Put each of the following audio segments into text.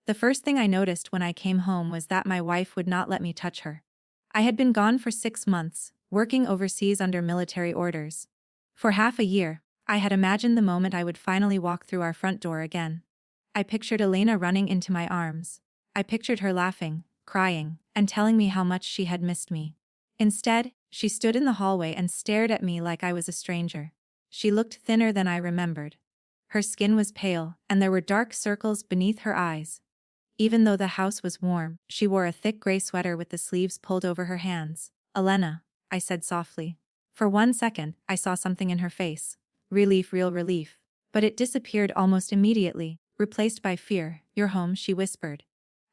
The first thing I noticed when I came home was that my wife would not let me touch her. I had been gone for 6 months, working overseas under military orders. For half a year, I had imagined the moment I would finally walk through our front door again. I pictured Elena running into my arms. I pictured her laughing, crying, and telling me how much she had missed me. Instead, she stood in the hallway and stared at me like I was a stranger. She looked thinner than I remembered. Her skin was pale, and there were dark circles beneath her eyes. Even though the house was warm, she wore a thick gray sweater with the sleeves pulled over her hands. "Elena," I said softly. For 1 second, I saw something in her face. Relief, real relief. But it disappeared almost immediately, replaced by fear. "You're home," she whispered.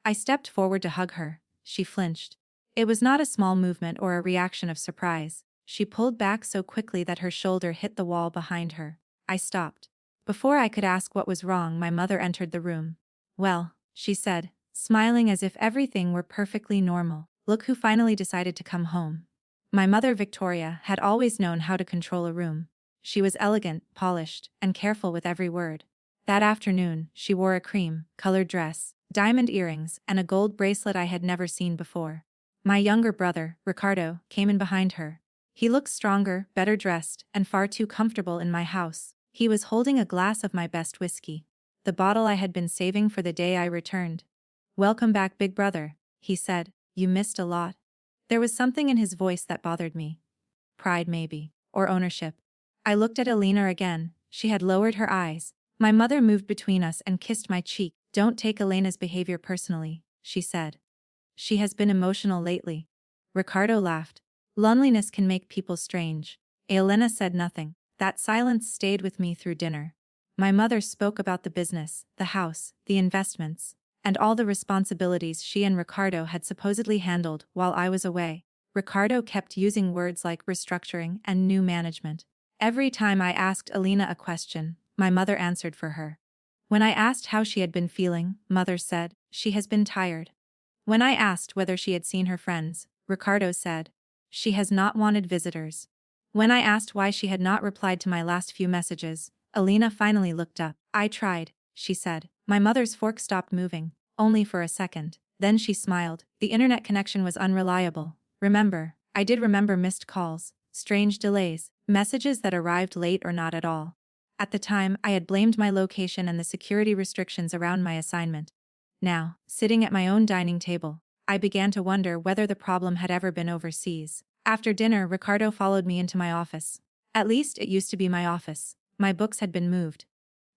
I stepped forward to hug her. She flinched. It was not a small movement or a reaction of surprise. She pulled back so quickly that her shoulder hit the wall behind her. I stopped. Before I could ask what was wrong, my mother entered the room. "Well," she said, smiling as if everything were perfectly normal, "look who finally decided to come home." My mother, Victoria, had always known how to control a room. She was elegant, polished, and careful with every word. That afternoon, she wore a cream-colored dress, diamond earrings, and a gold bracelet I had never seen before. My younger brother, Ricardo, came in behind her. He looked stronger, better dressed, and far too comfortable in my house. He was holding a glass of my best whiskey, the bottle I had been saving for the day I returned. "Welcome back, big brother," he said. "You missed a lot." There was something in his voice that bothered me. Pride maybe, or ownership. I looked at Elena again. She had lowered her eyes. My mother moved between us and kissed my cheek. "Don't take Elena's behavior personally," she said. "She has been emotional lately." Ricardo laughed. "Loneliness can make people strange." Elena said nothing. That silence stayed with me through dinner. My mother spoke about the business, the house, the investments, and all the responsibilities she and Ricardo had supposedly handled while I was away. Ricardo kept using words like restructuring and new management. Every time I asked Elena a question, my mother answered for her. When I asked how she had been feeling, Mother said, "She has been tired." When I asked whether she had seen her friends, Ricardo said, "She has not wanted visitors." When I asked why she had not replied to my last few messages, Elena finally looked up. "I tried," she said. My mother's fork stopped moving, only for a second. Then she smiled. "The internet connection was unreliable. Remember." I did remember missed calls, strange delays, messages that arrived late or not at all. At the time, I had blamed my location and the security restrictions around my assignment. Now, sitting at my own dining table, I began to wonder whether the problem had ever been overseas. After dinner, Ricardo followed me into my office. At least it used to be my office. My books had been moved.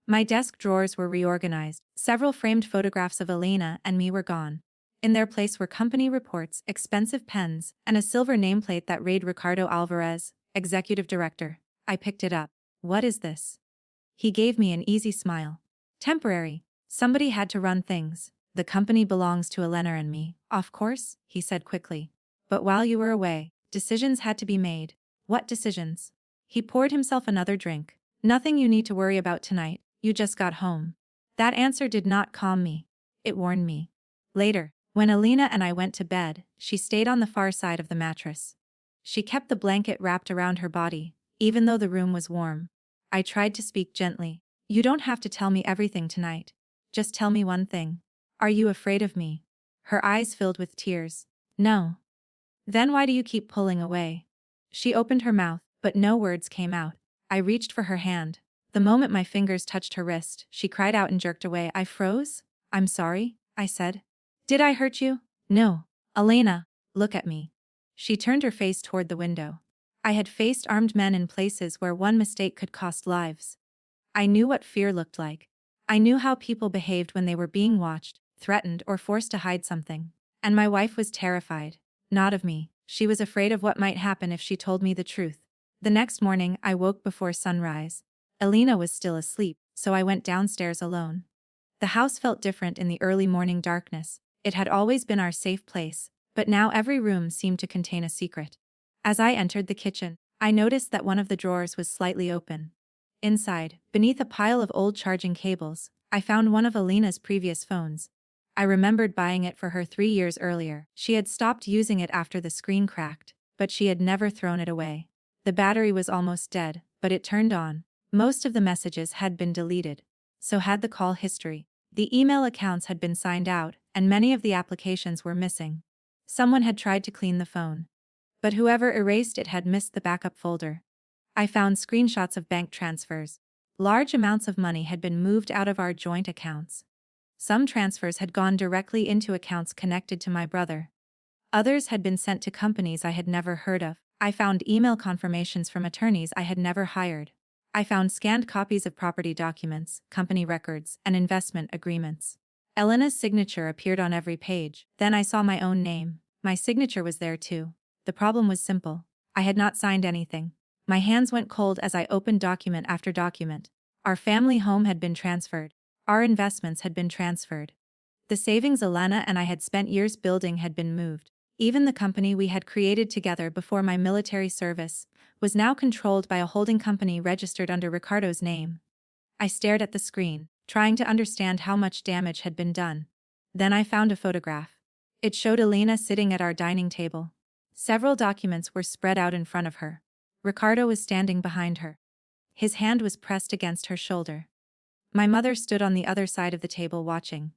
My desk drawers were reorganized. Several framed photographs of Elena and me were gone. In their place were company reports, expensive pens, and a silver nameplate that read Ricardo Alvarez, Executive Director. I picked it up. "What is this?" He gave me an easy smile. "Temporary. Somebody had to run things. The company belongs to Elena and me, of course," he said quickly. "But while you were away, decisions had to be made." "What decisions?" He poured himself another drink. "Nothing you need to worry about tonight. You just got home." That answer did not calm me. It warned me. Later, when Elena and I went to bed, she stayed on the far side of the mattress. She kept the blanket wrapped around her body, even though the room was warm. I tried to speak gently. "You don't have to tell me everything tonight. Just tell me one thing. Are you afraid of me?" Her eyes filled with tears. "No." "Then why do you keep pulling away?" She opened her mouth, but no words came out. I reached for her hand. The moment my fingers touched her wrist, she cried out and jerked away. I froze. "I'm sorry," I said. "Did I hurt you?" "No." "Elena, look at me." She turned her face toward the window. I had faced armed men in places where one mistake could cost lives. I knew what fear looked like. I knew how people behaved when they were being watched, threatened, or forced to hide something. And my wife was terrified. Not of me. She was afraid of what might happen if she told me the truth. The next morning, I woke before sunrise. Elena was still asleep, so I went downstairs alone. The house felt different in the early morning darkness. It had always been our safe place, but now every room seemed to contain a secret. As I entered the kitchen, I noticed that one of the drawers was slightly open. Inside, beneath a pile of old charging cables, I found one of Elena's previous phones. I remembered buying it for her 3 years earlier. She had stopped using it after the screen cracked, but she had never thrown it away. The battery was almost dead, but it turned on. Most of the messages had been deleted. So had the call history. The email accounts had been signed out, and many of the applications were missing. Someone had tried to clean the phone, but whoever erased it had missed the backup folder. I found screenshots of bank transfers. Large amounts of money had been moved out of our joint accounts. Some transfers had gone directly into accounts connected to my brother. Others had been sent to companies I had never heard of. I found email confirmations from attorneys I had never hired. I found scanned copies of property documents, company records, and investment agreements. Elena's signature appeared on every page. Then I saw my own name. My signature was there too. The problem was simple. I had not signed anything. My hands went cold as I opened document after document. Our family home had been transferred. Our investments had been transferred. The savings Elena and I had spent years building had been moved. Even the company we had created together before my military service was now controlled by a holding company registered under Ricardo's name. I stared at the screen, trying to understand how much damage had been done. Then I found a photograph. It showed Elena sitting at our dining table. Several documents were spread out in front of her. Ricardo was standing behind her. His hand was pressed against her shoulder. My mother stood on the other side of the table watching.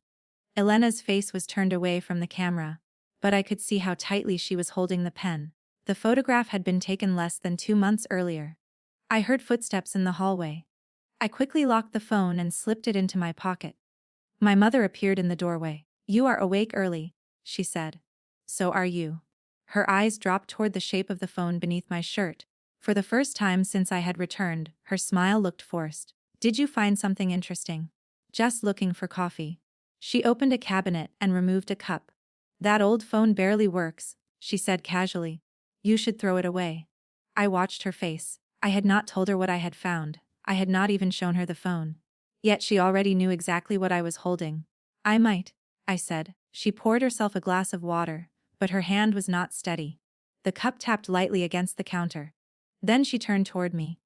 Elena's face was turned away from the camera, but I could see how tightly she was holding the pen. The photograph had been taken less than 2 months earlier. I heard footsteps in the hallway. I quickly locked the phone and slipped it into my pocket. My mother appeared in the doorway. "You are awake early," she said. "So are you." Her eyes dropped toward the shape of the phone beneath my shirt. For the first time since I had returned, her smile looked forced. "Did you find something interesting?" "Just looking for coffee." She opened a cabinet and removed a cup. "That old phone barely works," she said casually. "You should throw it away." I watched her face. I had not told her what I had found. I had not even shown her the phone. Yet she already knew exactly what I was holding. "I might," I said. She poured herself a glass of water, but her hand was not steady. The cup tapped lightly against the counter. Then she turned toward me.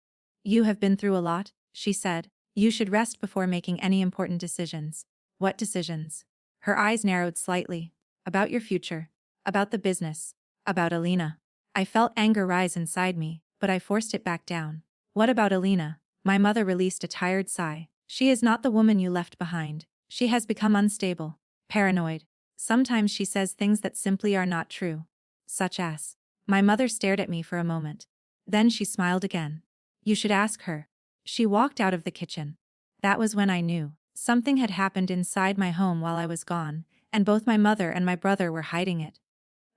"You have been through a lot," she said. "You should rest before making any important decisions." "What decisions?" Her eyes narrowed slightly. "About your future. About the business. About Elena." I felt anger rise inside me, but I forced it back down. "What about Elena?" My mother released a tired sigh. "She is not the woman you left behind. She has become unstable, paranoid. Sometimes she says things that simply are not true." "Such as?" My mother stared at me for a moment. Then she smiled again. "You should ask her." She walked out of the kitchen. That was when I knew. Something had happened inside my home while I was gone, and both my mother and my brother were hiding it.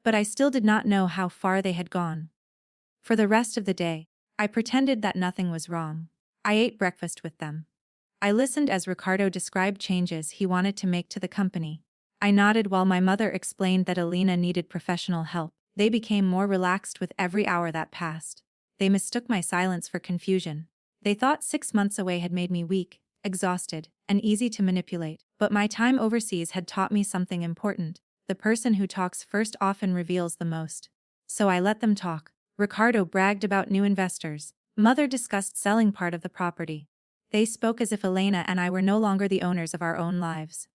But I still did not know how far they had gone. For the rest of the day, I pretended that nothing was wrong. I ate breakfast with them. I listened as Ricardo described changes he wanted to make to the company. I nodded while my mother explained that Elena needed professional help. They became more relaxed with every hour that passed. They mistook my silence for confusion. They thought 6 months away had made me weak, exhausted, and easy to manipulate. But my time overseas had taught me something important. The person who talks first often reveals the most. So I let them talk. Ricardo bragged about new investors. Mother discussed selling part of the property. They spoke as if Elena and I were no longer the owners of our own lives.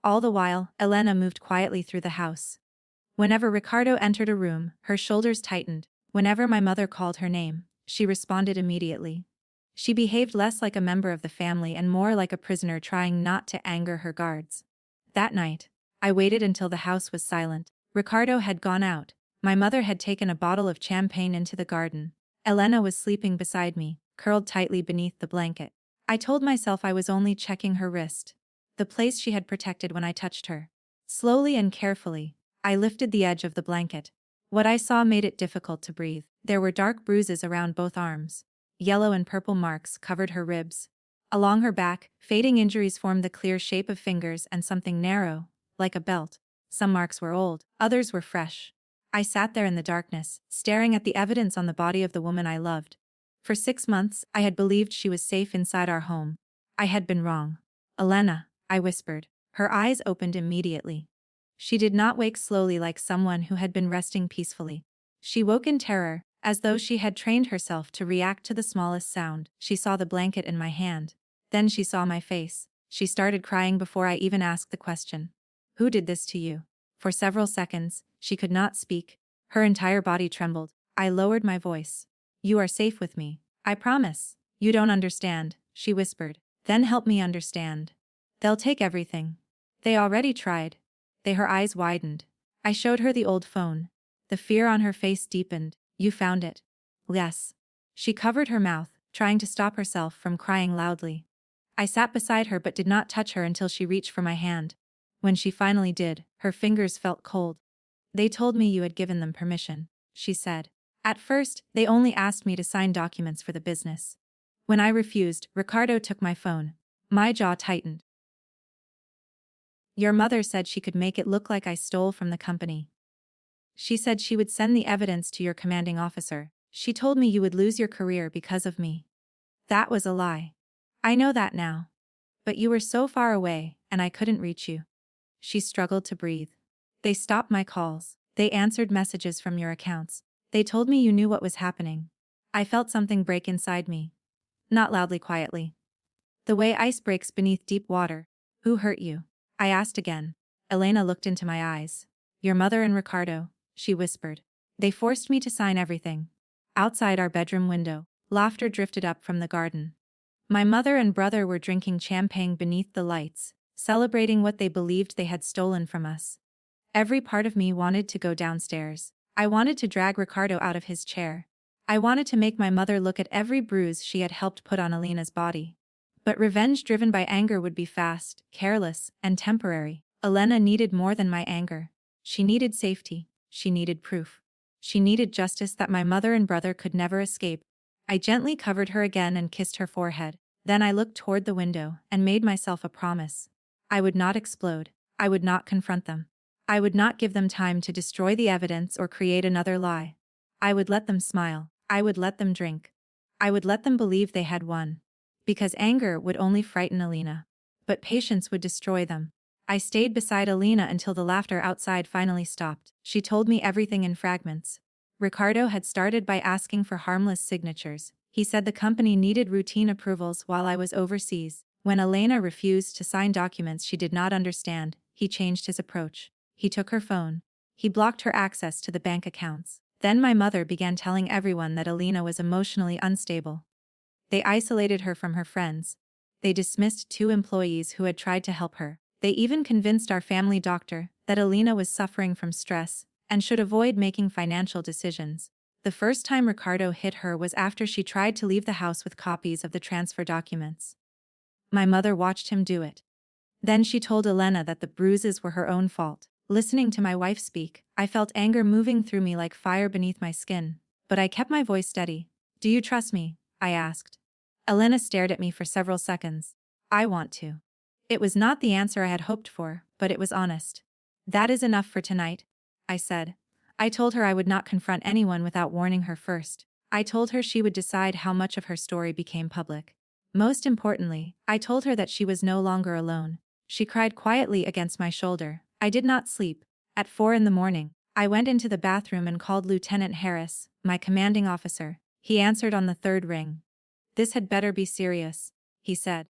All the while, Elena moved quietly through the house. Whenever Ricardo entered a room, her shoulders tightened. Whenever my mother called her name, she responded immediately. She behaved less like a member of the family and more like a prisoner trying not to anger her guards. That night, I waited until the house was silent. Ricardo had gone out. My mother had taken a bottle of champagne into the garden. Elena was sleeping beside me, curled tightly beneath the blanket. I told myself I was only checking her wrist, the place she had protected when I touched her. Slowly and carefully, I lifted the edge of the blanket. What I saw made it difficult to breathe. There were dark bruises around both arms. Yellow and purple marks covered her ribs. Along her back, fading injuries formed the clear shape of fingers and something narrow, like a belt. Some marks were old, others were fresh. I sat there in the darkness, staring at the evidence on the body of the woman I loved. For 6 months, I had believed she was safe inside our home. I had been wrong. "Elena," I whispered. Her eyes opened immediately. She did not wake slowly like someone who had been resting peacefully. She woke in terror, as though she had trained herself to react to the smallest sound. She saw the blanket in my hand. Then she saw my face. She started crying before I even asked the question. "Who did this to you?" For several seconds, she could not speak. Her entire body trembled. I lowered my voice. "You are safe with me. I promise." "You don't understand," she whispered. "Then help me understand." They'll take everything. They already tried. Her eyes widened. I showed her the old phone. The fear on her face deepened. You found it? Yes. She covered her mouth, trying to stop herself from crying loudly. I sat beside her but did not touch her until she reached for my hand. When she finally did, her fingers felt cold. They told me you had given them permission, she said. At first, they only asked me to sign documents for the business. When I refused, Ricardo took my phone. My jaw tightened. Your mother said she could make it look like I stole from the company. She said she would send the evidence to your commanding officer. She told me you would lose your career because of me. That was a lie. I know that now. But you were so far away, and I couldn't reach you. She struggled to breathe. They stopped my calls. They answered messages from your accounts. They told me you knew what was happening. I felt something break inside me. Not loudly, quietly. The way ice breaks beneath deep water. Who hurt you? I asked again. Elena looked into my eyes. Your mother and Ricardo, she whispered. They forced me to sign everything. Outside our bedroom window, laughter drifted up from the garden. My mother and brother were drinking champagne beneath the lights, celebrating what they believed they had stolen from us. Every part of me wanted to go downstairs. I wanted to drag Ricardo out of his chair. I wanted to make my mother look at every bruise she had helped put on Elena's body. But revenge driven by anger would be fast, careless, and temporary. Elena needed more than my anger. She needed safety. She needed proof. She needed justice that my mother and brother could never escape. I gently covered her again and kissed her forehead. Then I looked toward the window and made myself a promise. I would not explode. I would not confront them. I would not give them time to destroy the evidence or create another lie. I would let them smile. I would let them drink. I would let them believe they had won. Because anger would only frighten Elena. But patience would destroy them. I stayed beside Elena until the laughter outside finally stopped. She told me everything in fragments. Ricardo had started by asking for harmless signatures. He said the company needed routine approvals while I was overseas. When Elena refused to sign documents she did not understand, he changed his approach. He took her phone. He blocked her access to the bank accounts. Then my mother began telling everyone that Elena was emotionally unstable. They isolated her from her friends. They dismissed 2 employees who had tried to help her. They even convinced our family doctor that Elena was suffering from stress and should avoid making financial decisions. The first time Ricardo hit her was after she tried to leave the house with copies of the transfer documents. My mother watched him do it. Then she told Elena that the bruises were her own fault. Listening to my wife speak, I felt anger moving through me like fire beneath my skin. But I kept my voice steady. Do you trust me? I asked. Elena stared at me for several seconds. I want to. It was not the answer I had hoped for, but it was honest. That is enough for tonight, I said. I told her I would not confront anyone without warning her first. I told her she would decide how much of her story became public. Most importantly, I told her that she was no longer alone. She cried quietly against my shoulder. I did not sleep. At 4 a.m, I went into the bathroom and called Lieutenant Harris, my commanding officer. He answered on the 3rd ring. This had better be serious, he said.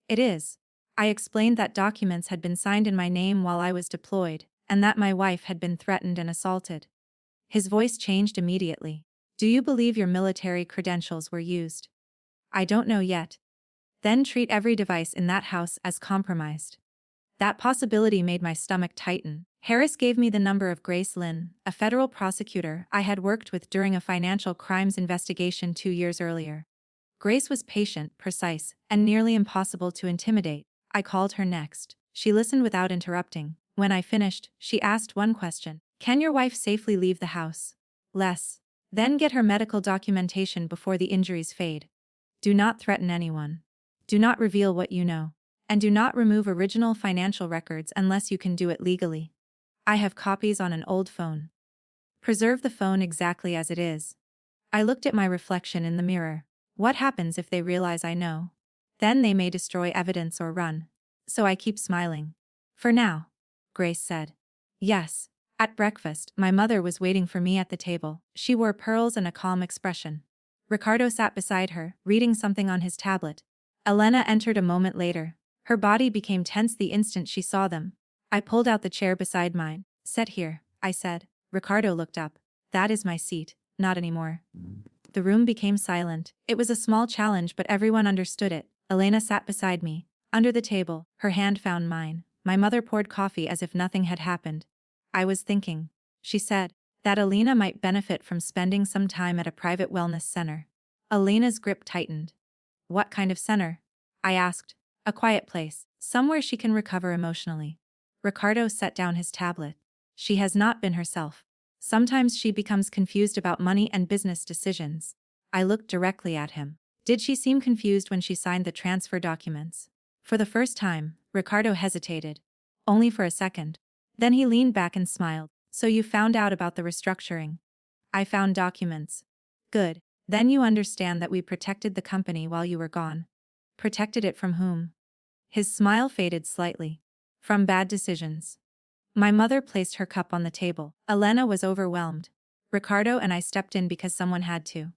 It is. I explained that documents had been signed in my name while I was deployed, and that my wife had been threatened and assaulted. His voice changed immediately. Do you believe your military credentials were used? I don't know yet. Then treat every device in that house as compromised. That possibility made my stomach tighten. Harris gave me the number of Grace Lynn, a federal prosecutor I had worked with during a financial crimes investigation 2 years earlier. Grace was patient, precise, and nearly impossible to intimidate. I called her next. She listened without interrupting. When I finished, she asked one question. Can your wife safely leave the house? Less. Then get her medical documentation before the injuries fade. Do not threaten anyone. Do not reveal what you know. And do not remove original financial records unless you can do it legally. I have copies on an old phone. Preserve the phone exactly as it is. I looked at my reflection in the mirror. What happens if they realize I know? Then they may destroy evidence or run. So I keep smiling. For now, Grace said. Yes. At breakfast, my mother was waiting for me at the table. She wore pearls and a calm expression. Ricardo sat beside her, reading something on his tablet. Elena entered a moment later. Her body became tense the instant she saw them. I pulled out the chair beside mine. Sit here, I said. Ricardo looked up. That is my seat. Not anymore. The room became silent. It was a small challenge, but everyone understood it. Elena sat beside me. Under the table, her hand found mine. My mother poured coffee as if nothing had happened. I was thinking, she said, that Elena might benefit from spending some time at a private wellness center. Elena's grip tightened. What kind of center? I asked. A quiet place, somewhere she can recover emotionally. Ricardo set down his tablet. She has not been herself. Sometimes she becomes confused about money and business decisions. I looked directly at him. Did she seem confused when she signed the transfer documents? For the first time, Ricardo hesitated. Only for a second. Then he leaned back and smiled. So you found out about the restructuring? I found documents. Good. Then you understand that we protected the company while you were gone. Protected it from whom? His smile faded slightly. From bad decisions. My mother placed her cup on the table. Elena was overwhelmed. Ricardo and I stepped in because someone had to.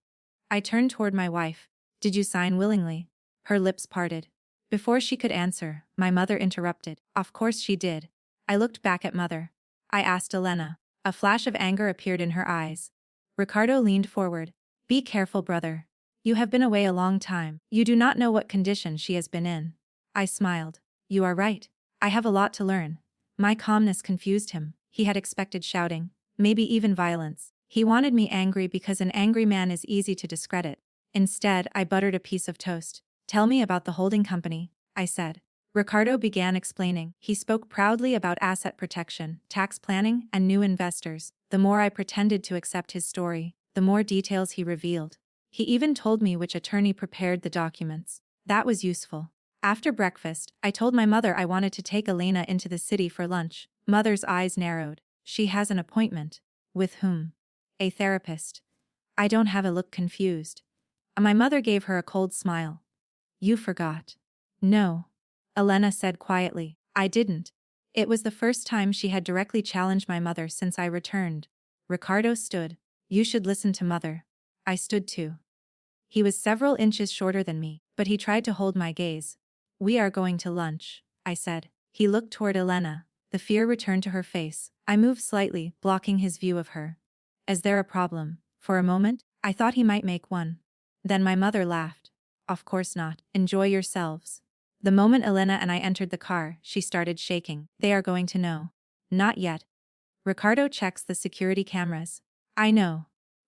I turned toward my wife. Did you sign willingly? Her lips parted. Before she could answer, my mother interrupted. Of course she did. I looked back at mother. I asked Elena. A flash of anger appeared in her eyes. Ricardo leaned forward. Be careful, brother. You have been away a long time. You do not know what condition she has been in. I smiled. You are right. I have a lot to learn. My calmness confused him. He had expected shouting, maybe even violence. He wanted me angry because an angry man is easy to discredit. Instead, I buttered a piece of toast. Tell me about the holding company, I said. Ricardo began explaining. He spoke proudly about asset protection, tax planning, and new investors. The more I pretended to accept his story, the more details he revealed. He even told me which attorney prepared the documents. That was useful. After breakfast, I told my mother I wanted to take Elena into the city for lunch. Mother's eyes narrowed. She has an appointment. With whom? A therapist. I don't have a look confused. My mother gave her a cold smile. You forgot. No. Elena said quietly. I didn't. It was the first time she had directly challenged my mother since I returned. Ricardo stood. You should listen to mother. I stood too. He was several inches shorter than me, but he tried to hold my gaze. We are going to lunch, I said. He looked toward Elena. The fear returned to her face. I moved slightly, blocking his view of her. Is there a problem? For a moment, I thought he might make one. Then my mother laughed. Of course not. Enjoy yourselves. The moment Elena and I entered the car, she started shaking. They are going to know. Not yet. Ricardo checks the security cameras. I know.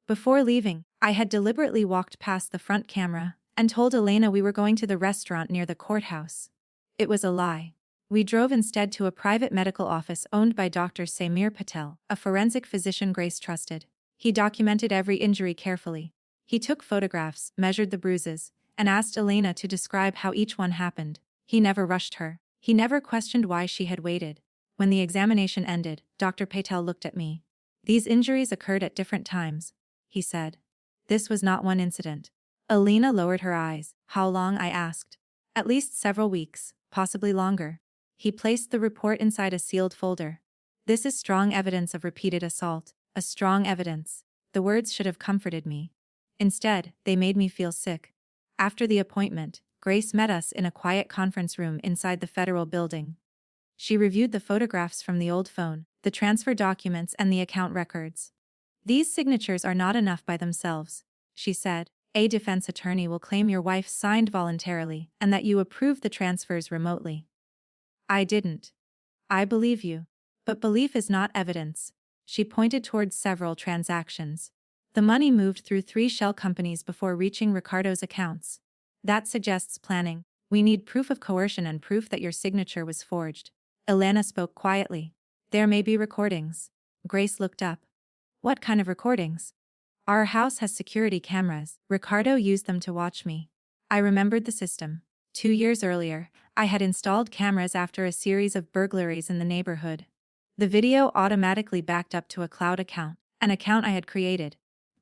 Before leaving, I had deliberately walked past the front camera and told Elena we were going to the restaurant near the courthouse. It was a lie. We drove instead to a private medical office owned by Dr. Samir Patel, a forensic physician Grace trusted. He documented every injury carefully. He took photographs, measured the bruises, and asked Elena to describe how each one happened. He never rushed her. He never questioned why she had waited. When the examination ended, Dr. Patel looked at me. These injuries occurred at different times, he said. This was not one incident. Elena lowered her eyes. How long? I asked. At least several weeks, possibly longer. He placed the report inside a sealed folder. This is strong evidence of repeated assault. A strong evidence. The words should have comforted me. Instead, they made me feel sick. After the appointment, Grace met us in a quiet conference room inside the federal building. She reviewed the photographs from the old phone, the transfer documents, and the account records. These signatures are not enough by themselves, she said. A defense attorney will claim your wife signed voluntarily and that you approved the transfers remotely. I didn't. I believe you. But belief is not evidence. She pointed towards several transactions. The money moved through 3 shell companies before reaching Ricardo's accounts. That suggests planning. We need proof of coercion and proof that your signature was forged. Elena spoke quietly. There may be recordings. Grace looked up. What kind of recordings? Our house has security cameras. Ricardo used them to watch me. I remembered the system. 2 years earlier, I had installed cameras after a series of burglaries in the neighborhood. The video automatically backed up to a cloud account, an account I had created.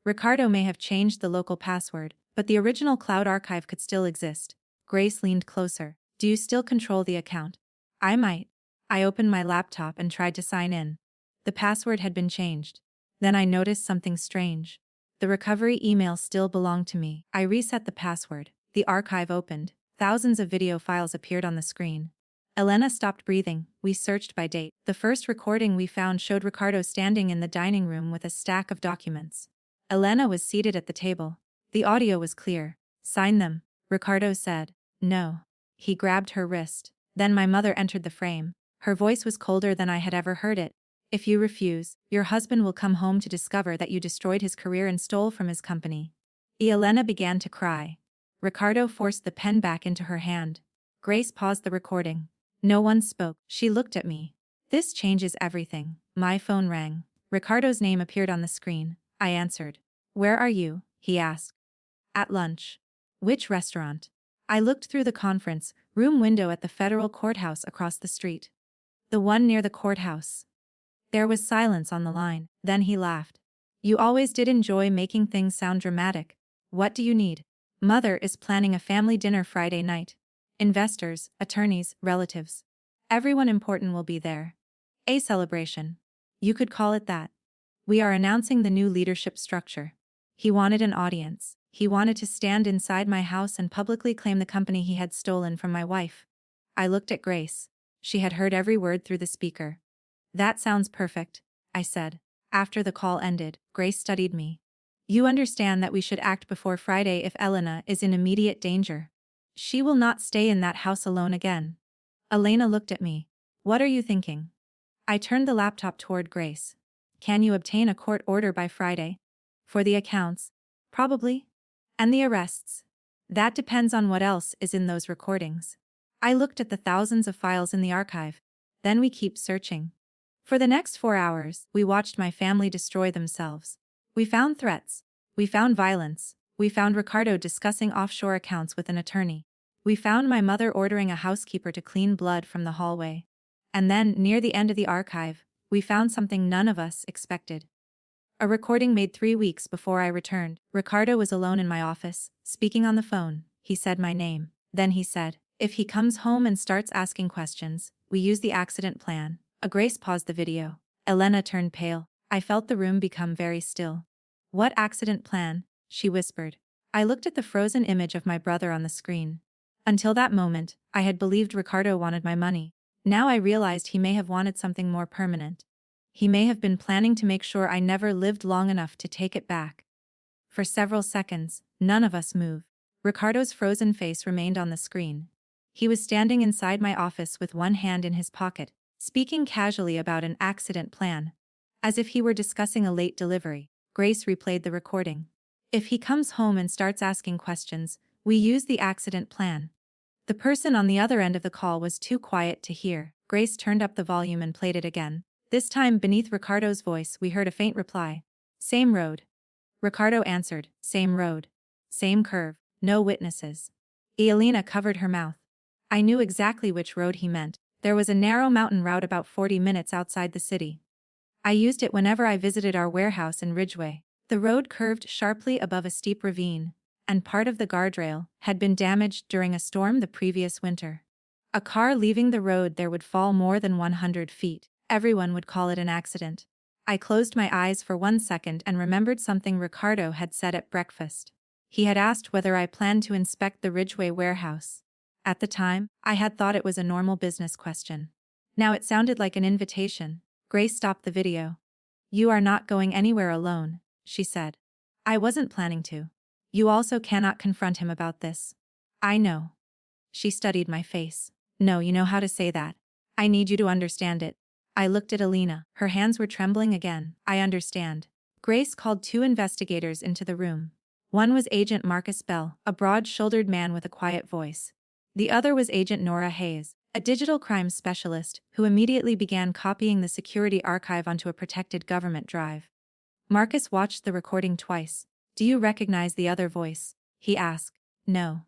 Ricardo may have changed the local password, but the original cloud archive could still exist. Grace leaned closer. Do you still control the account? I might. I opened my laptop and tried to sign in. The password had been changed. Then I noticed something strange. The recovery email still belonged to me. I reset the password. The archive opened. Thousands of video files appeared on the screen. Elena stopped breathing. We searched by date. The first recording we found showed Ricardo standing in the dining room with a stack of documents. Elena was seated at the table. The audio was clear. Sign them, Ricardo said. No. He grabbed her wrist. Then my mother entered the frame. Her voice was colder than I had ever heard it. If you refuse, your husband will come home to discover that you destroyed his career and stole from his company. Elena began to cry. Ricardo forced the pen back into her hand. Grace paused the recording. No one spoke. She looked at me. This changes everything. My phone rang. Ricardo's name appeared on the screen. I answered. Where are you? He asked. At lunch. Which restaurant? I looked through the conference room window at the federal courthouse across the street. The one near the courthouse. There was silence on the line. Then he laughed. You always did enjoy making things sound dramatic. What do you need? Mother is planning a family dinner Friday night. Investors, attorneys, relatives. Everyone important will be there. A celebration. You could call it that. We are announcing the new leadership structure. He wanted an audience. He wanted to stand inside my house and publicly claim the company he had stolen from my wife. I looked at Grace. She had heard every word through the speaker. That sounds perfect, I said. After the call ended, Grace studied me. You understand that we should act before Friday if Elena is in immediate danger. She will not stay in that house alone again. Elena looked at me. What are you thinking? I turned the laptop toward Grace. Can you obtain a court order by Friday? For the accounts? Probably. And the arrests? That depends on what else is in those recordings. I looked at the thousands of files in the archive. Then we keep searching. For the next 4 hours, we watched my family destroy themselves. We found threats. We found violence. We found Ricardo discussing offshore accounts with an attorney. We found my mother ordering a housekeeper to clean blood from the hallway. And then, near the end of the archive, we found something none of us expected. A recording made 3 weeks before I returned. Ricardo was alone in my office, speaking on the phone. He said my name. Then he said, if he comes home and starts asking questions, we use the accident plan. Grace paused the video. Elena turned pale. I felt the room become very still. What accident plan? She whispered. I looked at the frozen image of my brother on the screen. Until that moment, I had believed Ricardo wanted my money. Now I realized he may have wanted something more permanent. He may have been planning to make sure I never lived long enough to take it back. For several seconds, none of us moved. Ricardo's frozen face remained on the screen. He was standing inside my office with one hand in his pocket, speaking casually about an accident plan. As if he were discussing a late delivery. Grace replayed the recording. If he comes home and starts asking questions, we use the accident plan. The person on the other end of the call was too quiet to hear. Grace turned up the volume and played it again. This time, beneath Ricardo's voice, we heard a faint reply. Same road. Ricardo answered, same road. Same curve. No witnesses. Elena covered her mouth. I knew exactly which road he meant. There was a narrow mountain route about 40 minutes outside the city. I used it whenever I visited our warehouse in Ridgeway. The road curved sharply above a steep ravine, and part of the guardrail had been damaged during a storm the previous winter. A car leaving the road there would fall more than 100 feet. Everyone would call it an accident. I closed my eyes for 1 second and remembered something Ricardo had said at breakfast. He had asked whether I planned to inspect the Ridgeway warehouse. At the time, I had thought it was a normal business question. Now it sounded like an invitation. Grace stopped the video. You are not going anywhere alone, she said. I wasn't planning to. You also cannot confront him about this. I know. She studied my face. No, you know how to say that. I need you to understand it. I looked at Elena. Her hands were trembling again. I understand. Grace called 2 investigators into the room. One was Agent Marcus Bell, a broad-shouldered man with a quiet voice. The other was Agent Nora Hayes, a digital crime specialist, who immediately began copying the security archive onto a protected government drive. Marcus watched the recording twice. Do you recognize the other voice? He asked. No.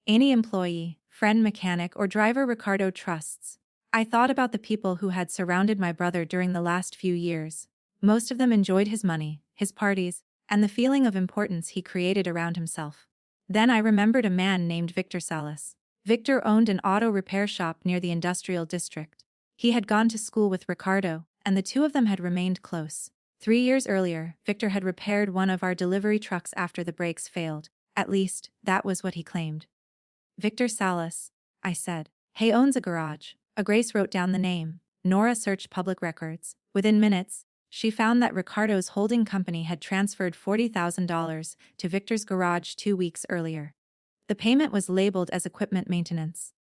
Any employee, friend, mechanic, or driver Ricardo trusts. I thought about the people who had surrounded my brother during the last few years. Most of them enjoyed his money, his parties, and the feeling of importance he created around himself. Then I remembered a man named Victor Salas. Victor owned an auto repair shop near the industrial district. He had gone to school with Ricardo, and the two of them had remained close. 3 years earlier, Victor had repaired one of our delivery trucks after the brakes failed. At least, that was what he claimed. Victor Salas, I said. He owns a garage. Grace wrote down the name. Nora searched public records. Within minutes, she found that Ricardo's holding company had transferred $40,000 to Victor's garage 2 weeks earlier. The payment was labeled as equipment maintenance.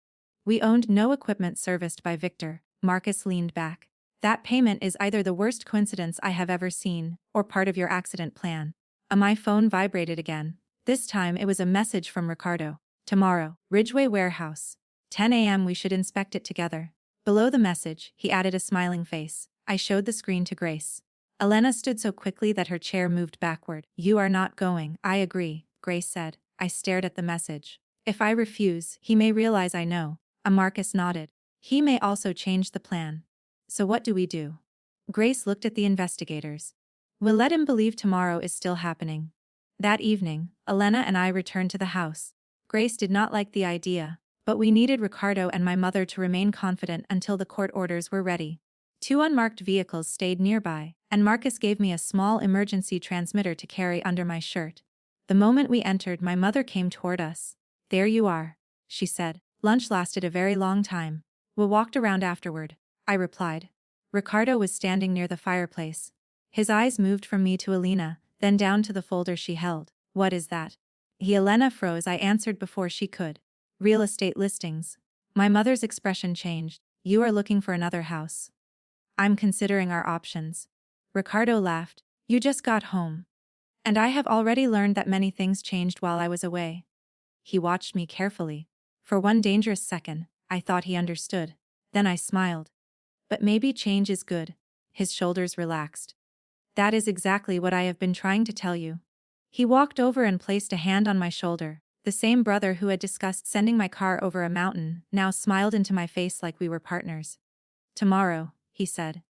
We owned no equipment serviced by Victor. Marcus leaned back. That payment is either the worst coincidence I have ever seen, or part of your accident plan. My phone vibrated again. This time it was a message from Ricardo. Tomorrow, Ridgeway Warehouse. 10 a.m. We should inspect it together. Below the message, he added a smiling face. I showed the screen to Grace. Elena stood so quickly that her chair moved backward. You are not going. I agree, Grace said. I stared at the message. If I refuse, he may realize I know. Marcus nodded. He may also change the plan. So what do we do? Grace looked at the investigators. We'll let him believe tomorrow is still happening. That evening, Elena and I returned to the house. Grace did not like the idea, but we needed Ricardo and my mother to remain confident until the court orders were ready. 2 unmarked vehicles stayed nearby, and Marcus gave me a small emergency transmitter to carry under my shirt. The moment we entered, my mother came toward us. There you are, she said. Lunch lasted a very long time. We walked around afterward, I replied. Ricardo was standing near the fireplace. His eyes moved from me to Elena, then down to the folder she held. What is that? Elena froze. I answered before she could. Real estate listings. My mother's expression changed. You are looking for another house. I'm considering our options. Ricardo laughed. You just got home. And I have already learned that many things changed while I was away. He watched me carefully. For one dangerous second, I thought he understood. Then I smiled. But maybe change is good. His shoulders relaxed. That is exactly what I have been trying to tell you. He walked over and placed a hand on my shoulder. The same brother who had discussed sending my car over a mountain now smiled into my face like we were partners. Tomorrow, he said.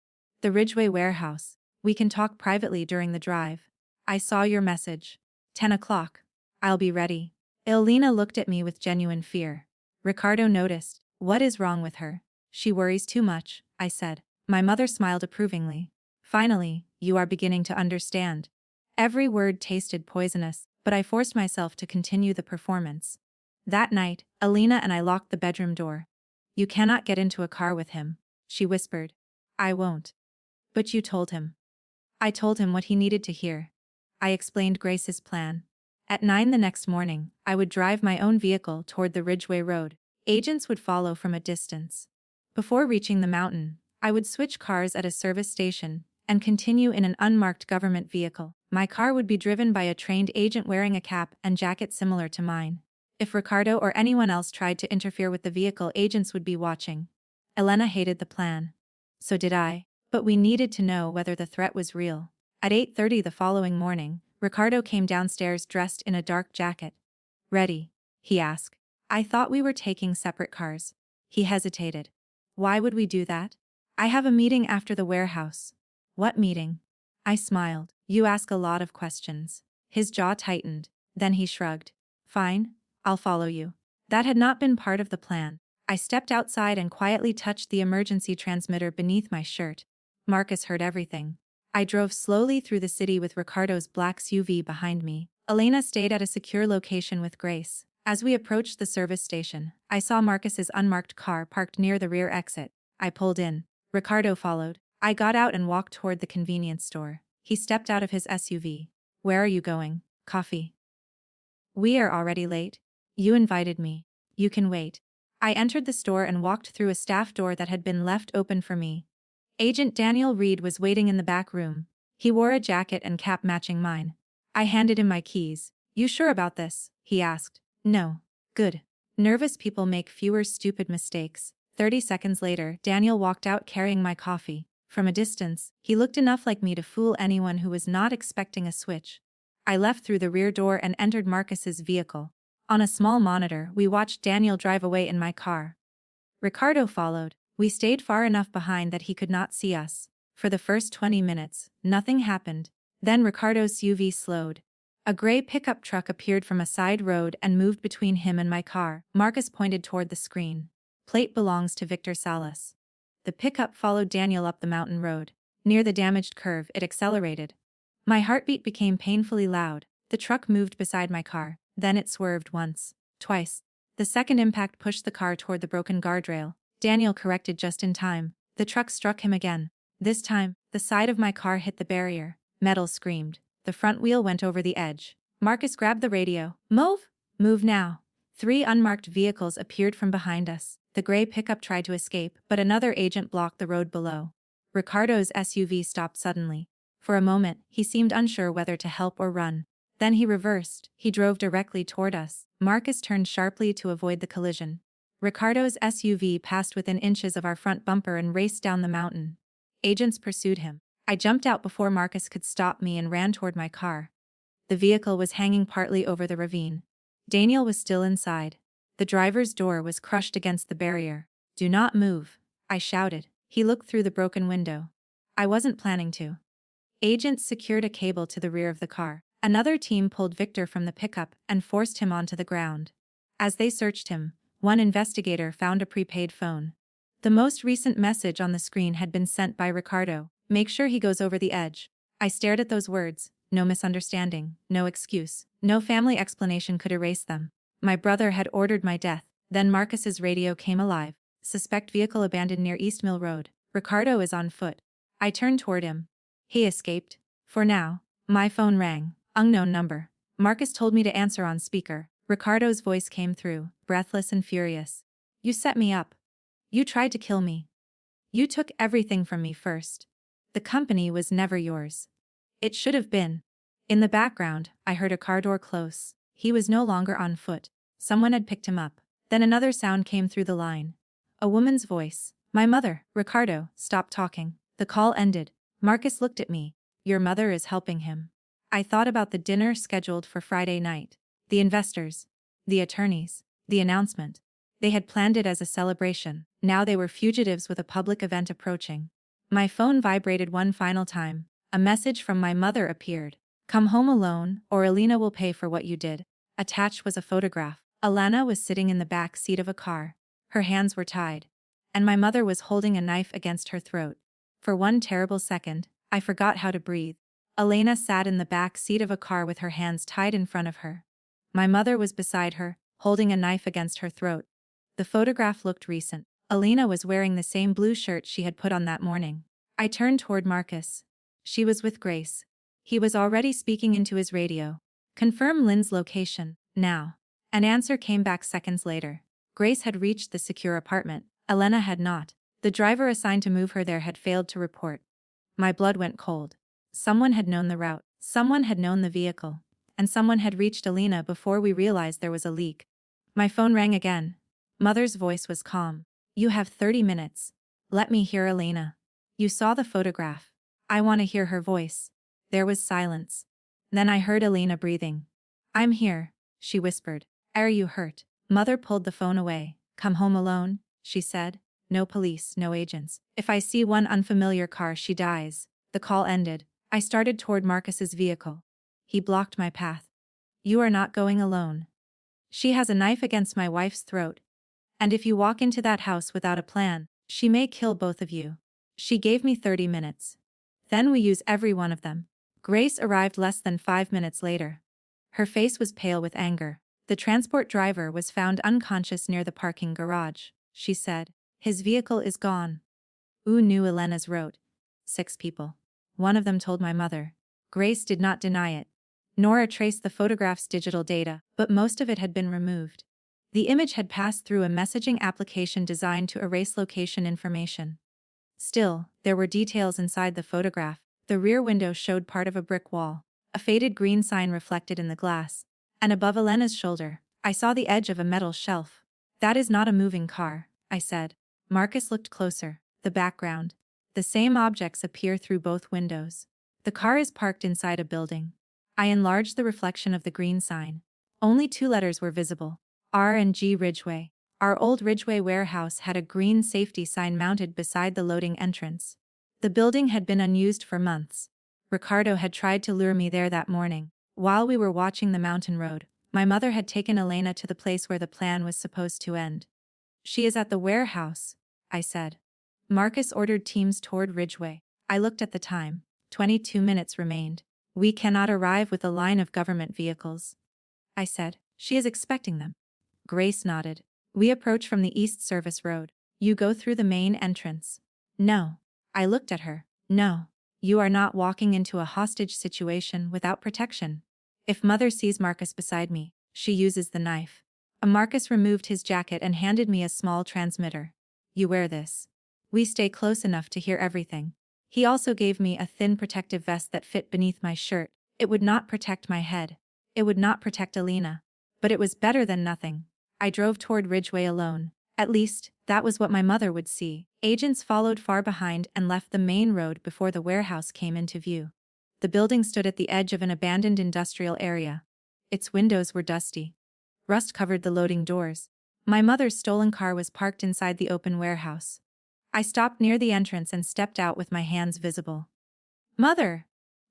The Ridgeway Warehouse. We can talk privately during the drive. I saw your message. 10 o'clock. I'll be ready. Elena looked at me with genuine fear. Ricardo noticed. What is wrong with her? She worries too much, I said. My mother smiled approvingly. Finally, you are beginning to understand. Every word tasted poisonous, but I forced myself to continue the performance. That night, Elena and I locked the bedroom door. You cannot get into a car with him, she whispered. I won't. But you told him. I told him what he needed to hear. I explained Grace's plan. At 9 the next morning, I would drive my own vehicle toward the Ridgeway Road. Agents would follow from a distance. Before reaching the mountain, I would switch cars at a service station and continue in an unmarked government vehicle. My car would be driven by a trained agent wearing a cap and jacket similar to mine. If Ricardo or anyone else tried to interfere with the vehicle, agents would be watching. Elena hated the plan. So did I. But we needed to know whether the threat was real. At 8:30 the following morning, Ricardo came downstairs dressed in a dark jacket. Ready? He asked. I thought we were taking separate cars. He hesitated. Why would we do that? I have a meeting after the warehouse. What meeting? I smiled. You ask a lot of questions. His jaw tightened. Then he shrugged. Fine, I'll follow you. That had not been part of the plan. I stepped outside and quietly touched the emergency transmitter beneath my shirt. Marcus heard everything. I drove slowly through the city with Ricardo's black SUV behind me. Elena stayed at a secure location with Grace. As we approached the service station, I saw Marcus's unmarked car parked near the rear exit. I pulled in. Ricardo followed. I got out and walked toward the convenience store. He stepped out of his SUV. Where are you going? Coffee. We are already late. You invited me. You can wait. I entered the store and walked through a staff door that had been left open for me. Agent Daniel Reed was waiting in the back room. He wore a jacket and cap matching mine. I handed him my keys. You sure about this? He asked. No. Good. Nervous people make fewer stupid mistakes. 30 seconds later, Daniel walked out carrying my coffee. From a distance, he looked enough like me to fool anyone who was not expecting a switch. I left through the rear door and entered Marcus's vehicle. On a small monitor, we watched Daniel drive away in my car. Ricardo followed. We stayed far enough behind that he could not see us. For the first 20 minutes, nothing happened. Then Ricardo's SUV slowed. A gray pickup truck appeared from a side road and moved between him and my car. Marcus pointed toward the screen. Plate belongs to Victor Salas. The pickup followed Daniel up the mountain road. Near the damaged curve, it accelerated. My heartbeat became painfully loud. The truck moved beside my car. Then it swerved once, twice. The second impact pushed the car toward the broken guardrail. Daniel corrected just in time. The truck struck him again. This time, the side of my car hit the barrier. Metal screamed. The front wheel went over the edge. Marcus grabbed the radio. Move! Move now. 3 unmarked vehicles appeared from behind us. The gray pickup tried to escape, but another agent blocked the road below. Ricardo's SUV stopped suddenly. For a moment, he seemed unsure whether to help or run. Then he reversed. He drove directly toward us. Marcus turned sharply to avoid the collision. Ricardo's SUV passed within inches of our front bumper and raced down the mountain. Agents pursued him. I jumped out before Marcus could stop me and ran toward my car. The vehicle was hanging partly over the ravine. Daniel was still inside. The driver's door was crushed against the barrier. "Do not move," I shouted. He looked through the broken window. I wasn't planning to. Agents secured a cable to the rear of the car. Another team pulled Victor from the pickup and forced him onto the ground. As they searched him, one investigator found a prepaid phone. The most recent message on the screen had been sent by Ricardo. "Make sure he goes over the edge." I stared at those words. No misunderstanding, no excuse, no family explanation could erase them. My brother had ordered my death. Then Marcus's radio came alive. "Suspect vehicle abandoned near East Mill Road. Ricardo is on foot." I turned toward him. He escaped. For now. My phone rang. Unknown number. Marcus told me to answer on speaker. Ricardo's voice came through, breathless and furious. "You set me up. You tried to kill me. You took everything from me first. The company was never yours. It should have been." In the background, I heard a car door close. He was no longer on foot. Someone had picked him up. Then another sound came through the line. A woman's voice. "My mother." "Ricardo, stop talking." The call ended. Marcus looked at me. "Your mother is helping him." I thought about the dinner scheduled for Friday night. The investors. The attorneys. The announcement. They had planned it as a celebration. Now they were fugitives with a public event approaching. My phone vibrated one final time. A message from my mother appeared. "Come home alone, or Elena will pay for what you did." Attached was a photograph. Elena was sitting in the back seat of a car. Her hands were tied. And my mother was holding a knife against her throat. For one terrible second, I forgot how to breathe. Elena sat in the back seat of a car with her hands tied in front of her. My mother was beside her, holding a knife against her throat. The photograph looked recent. Elena was wearing the same blue shirt she had put on that morning. I turned toward Marcus. She was with Grace. He was already speaking into his radio. "Confirm Lynn's location, now." An answer came back seconds later. Grace had reached the secure apartment. Elena had not. The driver assigned to move her there had failed to report. My blood went cold. Someone had known the route. Someone had known the vehicle. And someone had reached Elena before we realized there was a leak. My phone rang again. Mother's voice was calm. "You have 30 minutes. Let me hear Elena. You saw the photograph. I want to hear her voice." There was silence. Then I heard Elena breathing. "I'm here," she whispered. "Are you hurt?" Mother pulled the phone away. "Come home alone," she said. "No police, no agents. If I see one unfamiliar car, she dies." The call ended. I started toward Marcus's vehicle. He blocked my path. "You are not going alone. She has a knife against my wife's throat. And if you walk into that house without a plan, she may kill both of you." She gave me 30 minutes. "Then we use every one of them." Grace arrived less than 5 minutes later. Her face was pale with anger. "The transport driver was found unconscious near the parking garage," she said. "His vehicle is gone." "Who knew Elena's route?" "6 people. One of them told my mother." Grace did not deny it. Nora traced the photograph's digital data, but most of it had been removed. The image had passed through a messaging application designed to erase location information. Still, there were details inside the photograph. The rear window showed part of a brick wall. A faded green sign reflected in the glass. And above Elena's shoulder, I saw the edge of a metal shelf. "That is not a moving car," I said. Marcus looked closer. The background. The same objects appear through both windows. "The car is parked inside a building." I enlarged the reflection of the green sign. Only 2 letters were visible. R&G Ridgeway. Our old Ridgeway warehouse had a green safety sign mounted beside the loading entrance. The building had been unused for months. Ricardo had tried to lure me there that morning. While we were watching the mountain road, my mother had taken Elena to the place where the plan was supposed to end. "She is at the warehouse," I said. Marcus ordered teams toward Ridgeway. I looked at the time. 22 minutes remained. "We cannot arrive with a line of government vehicles," I said. "She is expecting them." Grace nodded. "We approach from the East Service Road. You go through the main entrance." "No." I looked at her. "No. You are not walking into a hostage situation without protection. If Mother sees Marcus beside me, she uses the knife." Marcus removed his jacket and handed me a small transmitter. You wear this. We stay close enough to hear everything. He also gave me a thin protective vest that fit beneath my shirt. It would not protect my head. It would not protect Elena. But it was better than nothing. I drove toward Ridgeway alone. At least, that was what my mother would see. Agents followed far behind and left the main road before the warehouse came into view. The building stood at the edge of an abandoned industrial area. Its windows were dusty. Rust covered the loading doors. My mother's stolen car was parked inside the open warehouse. I stopped near the entrance and stepped out with my hands visible. "Mother!"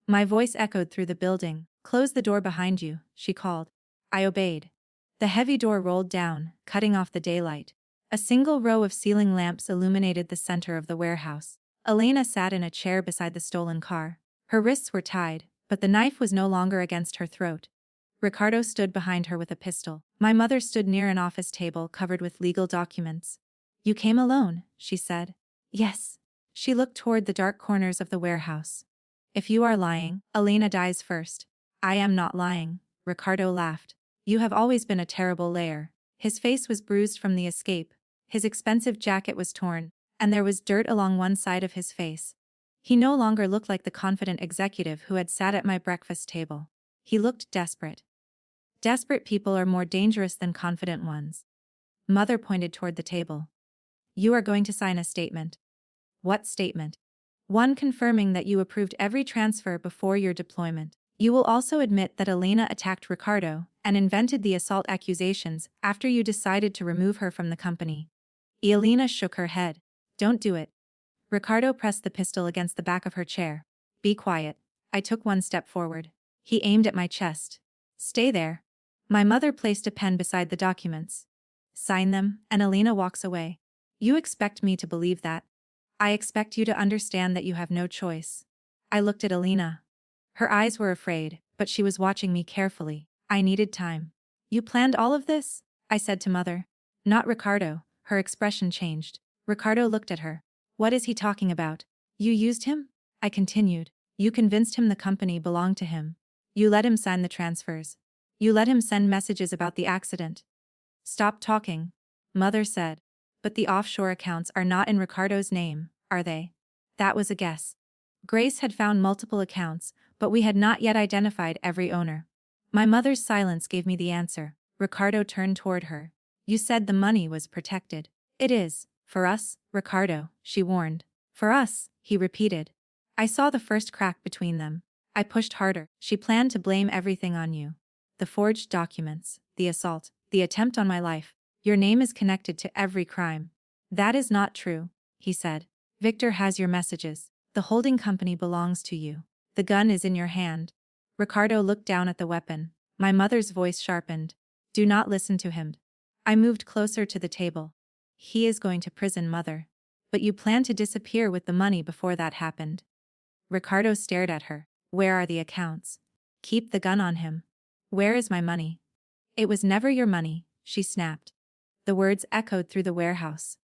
My voice echoed through the building. "Close the door behind you," she called. I obeyed. The heavy door rolled down, cutting off the daylight. A single row of ceiling lamps illuminated the center of the warehouse. Elena sat in a chair beside the stolen car. Her wrists were tied, but the knife was no longer against her throat. Ricardo stood behind her with a pistol. My mother stood near an office table covered with legal documents. "You came alone," she said. "Yes." She looked toward the dark corners of the warehouse. "If you are lying, Elena dies first." "I am not lying," Ricardo laughed. "You have always been a terrible liar." His face was bruised from the escape. His expensive jacket was torn, and there was dirt along one side of his face. He no longer looked like the confident executive who had sat at my breakfast table. He looked desperate. Desperate people are more dangerous than confident ones. Mother pointed toward the table. "You are going to sign a statement." "What statement?" "One confirming that you approved every transfer before your deployment. You will also admit that Elena attacked Ricardo and invented the assault accusations after you decided to remove her from the company." Elena shook her head. "Don't do it." Ricardo pressed the pistol against the back of her chair. "Be quiet." I took one step forward. He aimed at my chest. "Stay there." My mother placed a pen beside the documents. "Sign them," and Elena walks away. "You expect me to believe that?" "I expect you to understand that you have no choice." I looked at Elena. Her eyes were afraid, but she was watching me carefully. I needed time. "You planned all of this?" I said to Mother. "Not Ricardo." Her expression changed. Ricardo looked at her. "What is he talking about?" "You used him?" I continued. "You convinced him the company belonged to him. You let him sign the transfers. You let him send messages about the accident." "Stop talking," Mother said. "But the offshore accounts are not in Ricardo's name, are they?" That was a guess. Grace had found multiple accounts, but we had not yet identified every owner. My mother's silence gave me the answer. Ricardo turned toward her. "You said the money was protected." "It is. For us, Ricardo," she warned. "For us," he repeated. I saw the first crack between them. I pushed harder. "She planned to blame everything on you. The forged documents, the assault, the attempt on my life. Your name is connected to every crime." "That is not true," he said. "Victor has your messages. The holding company belongs to you. The gun is in your hand." Ricardo looked down at the weapon. My mother's voice sharpened. "Do not listen to him." I moved closer to the table. "He is going to prison, Mother. But you planned to disappear with the money before that happened." Ricardo stared at her. "Where are the accounts?" "Keep the gun on him." "Where is my money?" "It was never your money," she snapped. The words echoed through the warehouse.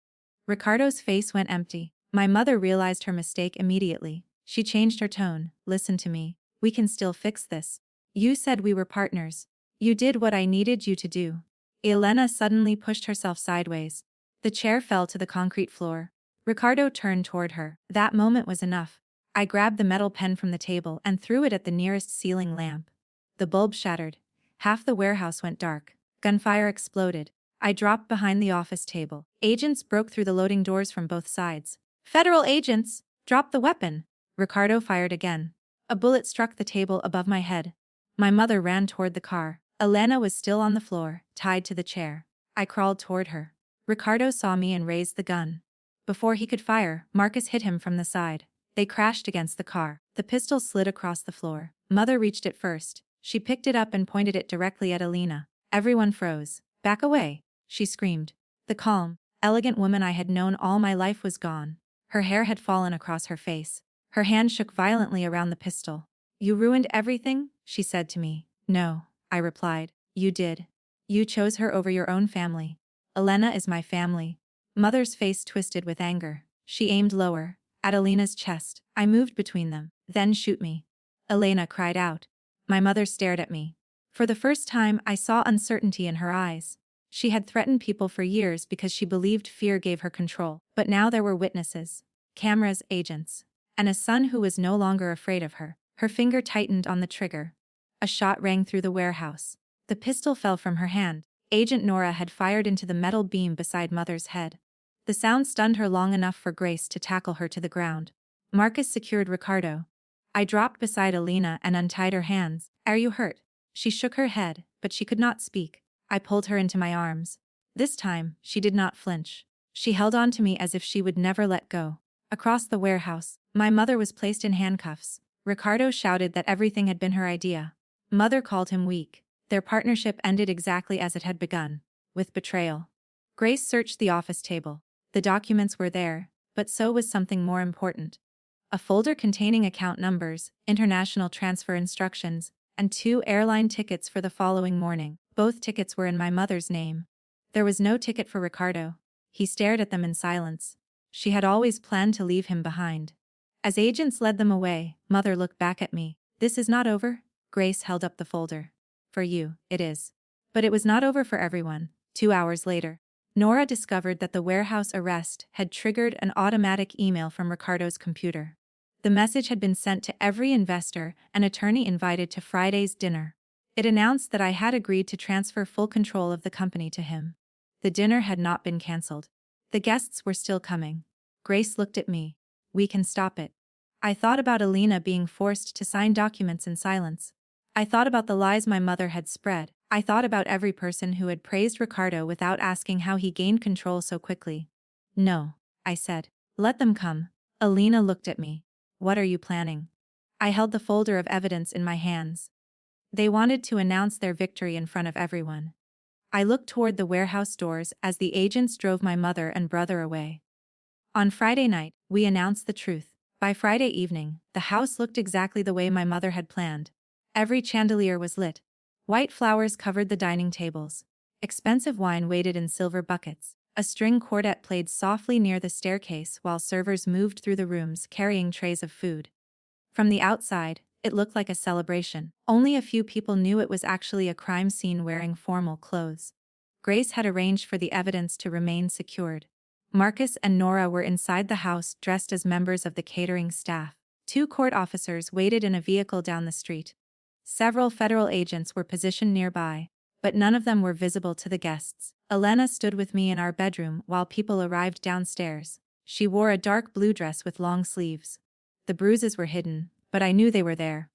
Ricardo's face went empty. My mother realized her mistake immediately. She changed her tone. "Listen to me. We can still fix this. You said we were partners. You did what I needed you to do." Elena suddenly pushed herself sideways. The chair fell to the concrete floor. Ricardo turned toward her. That moment was enough. I grabbed the metal pen from the table and threw it at the nearest ceiling lamp. The bulb shattered. Half the warehouse went dark. Gunfire exploded. I dropped behind the office table. Agents broke through the loading doors from both sides. "Federal agents! Drop the weapon!" Ricardo fired again. A bullet struck the table above my head. My mother ran toward the car. Elena was still on the floor, tied to the chair. I crawled toward her. Ricardo saw me and raised the gun. Before he could fire, Marcus hit him from the side. They crashed against the car. The pistol slid across the floor. Mother reached it first. She picked it up and pointed it directly at Elena. Everyone froze. "Back away," she screamed. The calm, elegant woman I had known all my life was gone. Her hair had fallen across her face. Her hand shook violently around the pistol. "You ruined everything?" she said to me. "No," I replied. "You did. You chose her over your own family. Elena is my family." Mother's face twisted with anger. She aimed lower, at Elena's chest. I moved between them. "Then shoot me." Elena cried out. My mother stared at me. For the first time I saw uncertainty in her eyes. She had threatened people for years because she believed fear gave her control. But now there were witnesses, cameras, agents, and a son who was no longer afraid of her. Her finger tightened on the trigger. A shot rang through the warehouse. The pistol fell from her hand. Agent Nora had fired into the metal beam beside Mother's head. The sound stunned her long enough for Grace to tackle her to the ground. Marcus secured Ricardo. I dropped beside Elena and untied her hands. Are you hurt? She shook her head, but she could not speak. I pulled her into my arms. This time, she did not flinch. She held on to me as if she would never let go. Across the warehouse, my mother was placed in handcuffs. Ricardo shouted that everything had been her idea. Mother called him weak. Their partnership ended exactly as it had begun, with betrayal. Grace searched the office table. The documents were there, but so was something more important. A folder containing account numbers, international transfer instructions, and 2 airline tickets for the following morning. Both tickets were in my mother's name. There was no ticket for Ricardo. He stared at them in silence. She had always planned to leave him behind. As agents led them away, Mother looked back at me. This is not over? Grace held up the folder. For you, it is. But it was not over for everyone. 2 hours later, Nora discovered that the warehouse arrest had triggered an automatic email from Ricardo's computer. The message had been sent to every investor and attorney invited to Friday's dinner. It announced that I had agreed to transfer full control of the company to him. The dinner had not been cancelled. The guests were still coming. Grace looked at me. We can stop it. I thought about Elena being forced to sign documents in silence. I thought about the lies my mother had spread. I thought about every person who had praised Ricardo without asking how he gained control so quickly. No, I said. Let them come. Elena looked at me. What are you planning? I held the folder of evidence in my hands. They wanted to announce their victory in front of everyone. I looked toward the warehouse doors as the agents drove my mother and brother away. On Friday night, we announced the truth. By Friday evening, the house looked exactly the way my mother had planned. Every chandelier was lit. White flowers covered the dining tables. Expensive wine waited in silver buckets. A string quartet played softly near the staircase while servers moved through the rooms carrying trays of food. From the outside, it looked like a celebration. Only a few people knew it was actually a crime scene wearing formal clothes. Grace had arranged for the evidence to remain secured. Marcus and Nora were inside the house dressed as members of the catering staff. 2 court officers waited in a vehicle down the street. Several federal agents were positioned nearby, but none of them were visible to the guests. Elena stood with me in our bedroom while people arrived downstairs. She wore a dark blue dress with long sleeves. The bruises were hidden, but I knew they were there.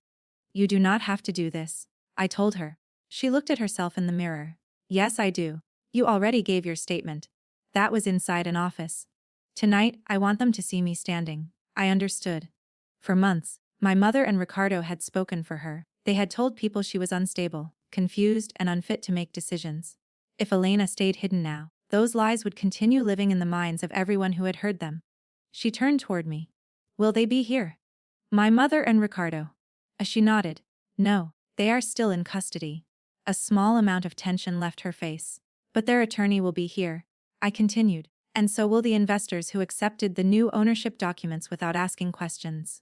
You do not have to do this, I told her. She looked at herself in the mirror. Yes, I do. You already gave your statement. That was inside an office. Tonight, I want them to see me standing. I understood. For months, my mother and Ricardo had spoken for her. They had told people she was unstable, confused, and unfit to make decisions. If Elena stayed hidden now, those lies would continue living in the minds of everyone who had heard them. She turned toward me. Will they be here? My mother and Ricardo. She nodded. No, they are still in custody. A small amount of tension left her face. But their attorney will be here, I continued, and so will the investors who accepted the new ownership documents without asking questions.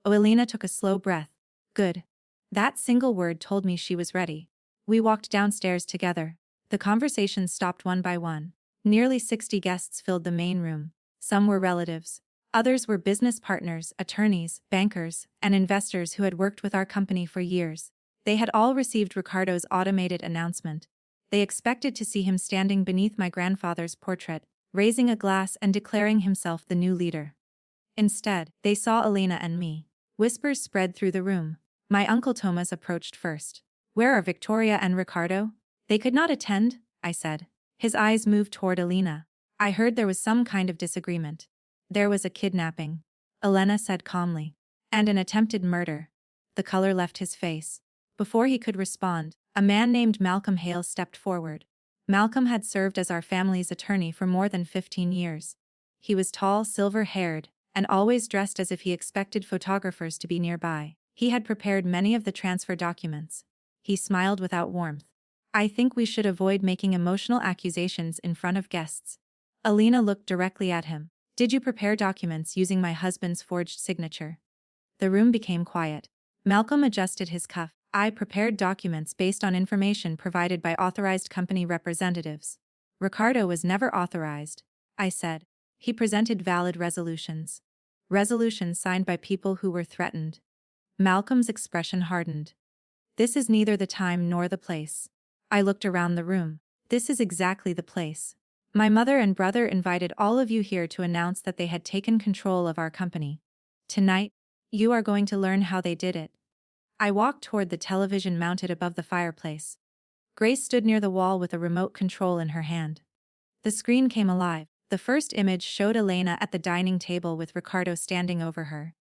Elena took a slow breath. Good. That single word told me she was ready. We walked downstairs together. The conversations stopped one by one. Nearly 60 guests filled the main room. Some were relatives. Others were business partners, attorneys, bankers, and investors who had worked with our company for years. They had all received Ricardo's automated announcement. They expected to see him standing beneath my grandfather's portrait, raising a glass and declaring himself the new leader. Instead, they saw Elena and me. Whispers spread through the room. My Uncle Thomas approached first. Where are Victoria and Ricardo? They could not attend, I said. His eyes moved toward Elena. I heard there was some kind of disagreement. There was a kidnapping, Elena said calmly. And an attempted murder. The color left his face. Before he could respond, a man named Malcolm Hale stepped forward. Malcolm had served as our family's attorney for more than 15 years. He was tall, silver-haired, and always dressed as if he expected photographers to be nearby. He had prepared many of the transfer documents. He smiled without warmth. I think we should avoid making emotional accusations in front of guests. Elena looked directly at him. Did you prepare documents using my husband's forged signature? The room became quiet. Malcolm adjusted his cuff. I prepared documents based on information provided by authorized company representatives. Ricardo was never authorized, I said. He presented valid resolutions. Resolutions signed by people who were threatened. Malcolm's expression hardened. This is neither the time nor the place. I looked around the room. This is exactly the place. My mother and brother invited all of you here to announce that they had taken control of our company. Tonight, you are going to learn how they did it. I walked toward the television mounted above the fireplace. Grace stood near the wall with a remote control in her hand. The screen came alive. The first image showed Elena at the dining table with Ricardo standing over her.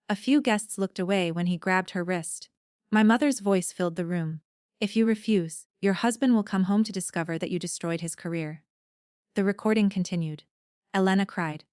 A few guests looked away when he grabbed her wrist. My mother's voice filled the room. If you refuse, your husband will come home to discover that you destroyed his career. The recording continued. Elena cried.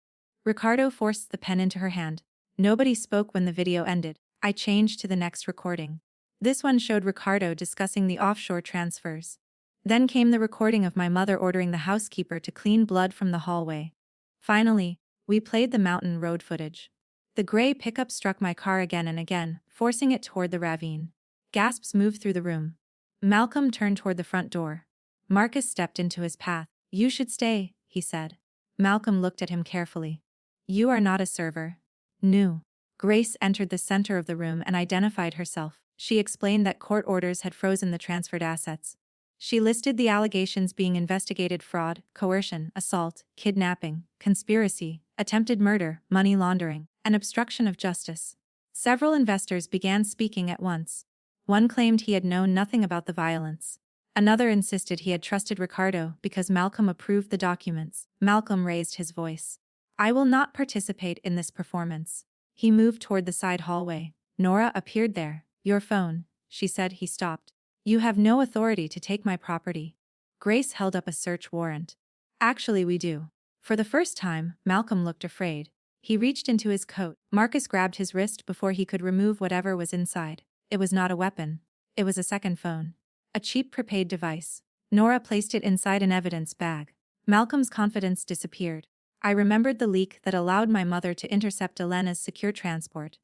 Ricardo forced the pen into her hand. Nobody spoke when the video ended. I changed to the next recording. This one showed Ricardo discussing the offshore transfers. Then came the recording of my mother ordering the housekeeper to clean blood from the hallway. Finally, we played the mountain road footage. The gray pickup struck my car again and again, forcing it toward the ravine. Gasps moved through the room. Malcolm turned toward the front door. Marcus stepped into his path. You should stay, he said. Malcolm looked at him carefully. You are not a server. No. Grace entered the center of the room and identified herself. She explained that court orders had frozen the transferred assets. She listed the allegations being investigated: fraud, coercion, assault, kidnapping, conspiracy, attempted murder, money laundering, and obstruction of justice. Several investors began speaking at once. One claimed he had known nothing about the violence. Another insisted he had trusted Ricardo because Malcolm approved the documents. Malcolm raised his voice. I will not participate in this performance. He moved toward the side hallway. Nora appeared there. Your phone, she said. He stopped. You have no authority to take my property. Grace held up a search warrant. Actually, we do. For the first time, Malcolm looked afraid. He reached into his coat. Marcus grabbed his wrist before he could remove whatever was inside. It was not a weapon. It was a second phone. A cheap prepaid device. Nora placed it inside an evidence bag. Malcolm's confidence disappeared. I remembered the leak that allowed my mother to intercept Elena's secure transport.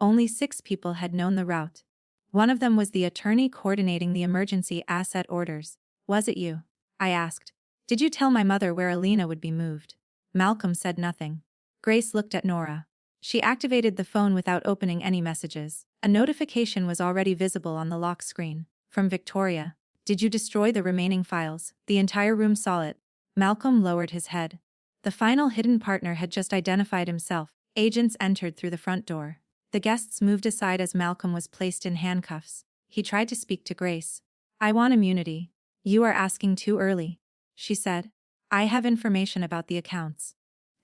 Only 6 people had known the route. One of them was the attorney coordinating the emergency asset orders. Was it you? I asked. Did you tell my mother where Elena would be moved? Malcolm said nothing. Grace looked at Nora. She activated the phone without opening any messages. A notification was already visible on the lock screen. From Victoria. Did you destroy the remaining files? The entire room saw it. Malcolm lowered his head. The final hidden partner had just identified himself. Agents entered through the front door. The guests moved aside as Malcolm was placed in handcuffs. He tried to speak to Grace. I want immunity. You are asking too early, she said. I have information about the accounts.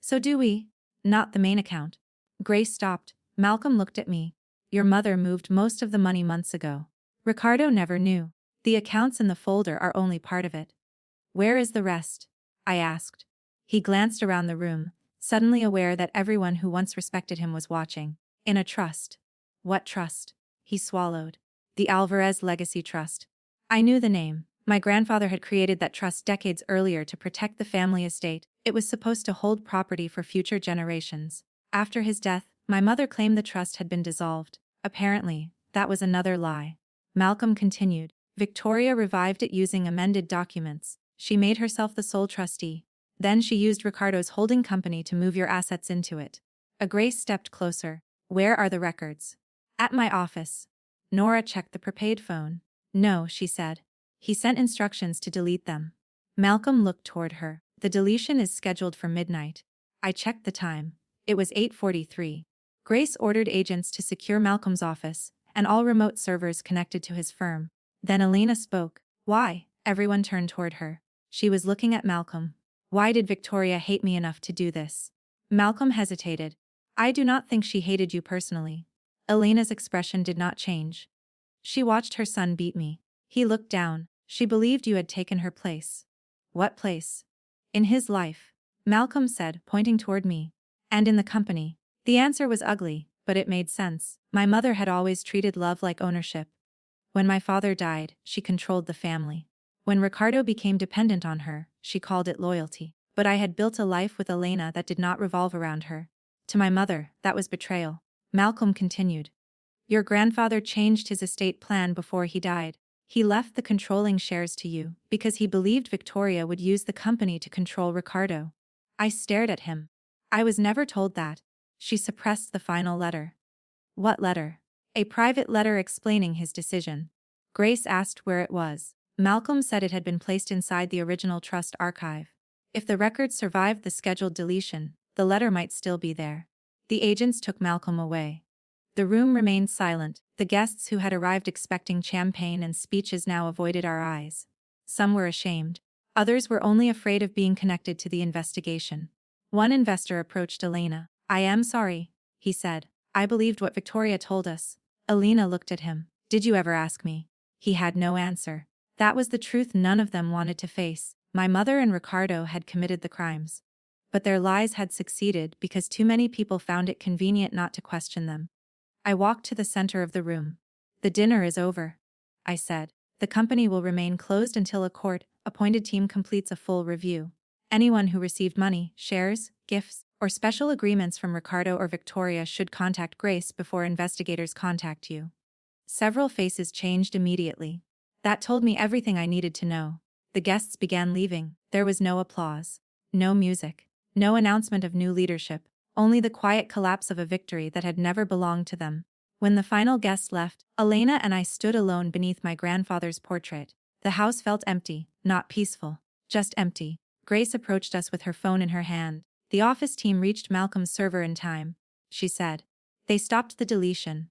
So do we. Not the main account. Grace stopped. Malcolm looked at me. Your mother moved most of the money months ago. Ricardo never knew. The accounts in the folder are only part of it. Where is the rest? I asked. He glanced around the room, suddenly aware that everyone who once respected him was watching. In a trust. What trust? He swallowed. The Alvarez Legacy Trust. I knew the name. My grandfather had created that trust decades earlier to protect the family estate. It was supposed to hold property for future generations. After his death, my mother claimed the trust had been dissolved. Apparently, that was another lie. Malcolm continued. Victoria revived it using amended documents. She made herself the sole trustee. Then she used Ricardo's holding company to move your assets into it. Grace stepped closer. Where are the records? At my office. Nora checked the prepaid phone. No, she said. He sent instructions to delete them. Malcolm looked toward her. The deletion is scheduled for midnight. I checked the time. It was 8:43. Grace ordered agents to secure Malcolm's office and all remote servers connected to his firm. Then Elena spoke. Why? Everyone turned toward her. She was looking at Malcolm. Why did Victoria hate me enough to do this? Malcolm hesitated. I do not think she hated you personally. Elena's expression did not change. She watched her son beat me. He looked down. She believed you had taken her place. What place? In his life. Malcolm said, pointing toward me. And in the company. The answer was ugly, but it made sense. My mother had always treated love like ownership. When my father died, she controlled the family. When Ricardo became dependent on her, she called it loyalty. But I had built a life with Elena that did not revolve around her. To my mother, that was betrayal. Malcolm continued. Your grandfather changed his estate plan before he died. He left the controlling shares to you because he believed Victoria would use the company to control Ricardo. I stared at him. I was never told that. She suppressed the final letter. What letter? A private letter explaining his decision. Grace asked where it was. Malcolm said it had been placed inside the original trust archive. If the records survived the scheduled deletion, the letter might still be there. The agents took Malcolm away. The room remained silent. The guests who had arrived expecting champagne and speeches now avoided our eyes. Some were ashamed. Others were only afraid of being connected to the investigation. One investor approached Elena. I am sorry, he said. I believed what Victoria told us. Elena looked at him. Did you ever ask me? He had no answer. That was the truth none of them wanted to face. My mother and Ricardo had committed the crimes. But their lies had succeeded because too many people found it convenient not to question them. I walked to the center of the room. The dinner is over, I said. The company will remain closed until a court-appointed team completes a full review. Anyone who received money, shares, gifts, or special agreements from Ricardo or Victoria should contact Grace before investigators contact you. Several faces changed immediately. That told me everything I needed to know. The guests began leaving. There was no applause, no music, no announcement of new leadership, only the quiet collapse of a victory that had never belonged to them. When the final guest left, Elena and I stood alone beneath my grandfather's portrait. The house felt empty, not peaceful, just empty. Grace approached us with her phone in her hand. The office team reached Malcolm's server in time, she said. They stopped the deletion.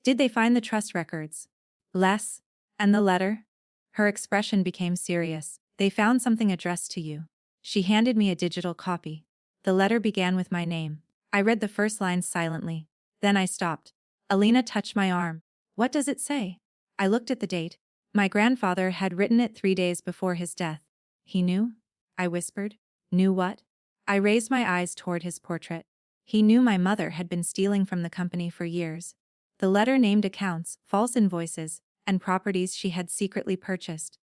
Did they find the trust records? Les? And the letter? Her expression became serious. They found something addressed to you. She handed me a digital copy. The letter began with my name. I read the first lines silently. Then I stopped. Elena touched my arm. What does it say? I looked at the date. My grandfather had written it 3 days before his death. He knew? I whispered. Knew what? I raised my eyes toward his portrait. He knew my mother had been stealing from the company for years. The letter named accounts, false invoices, and properties she had secretly purchased.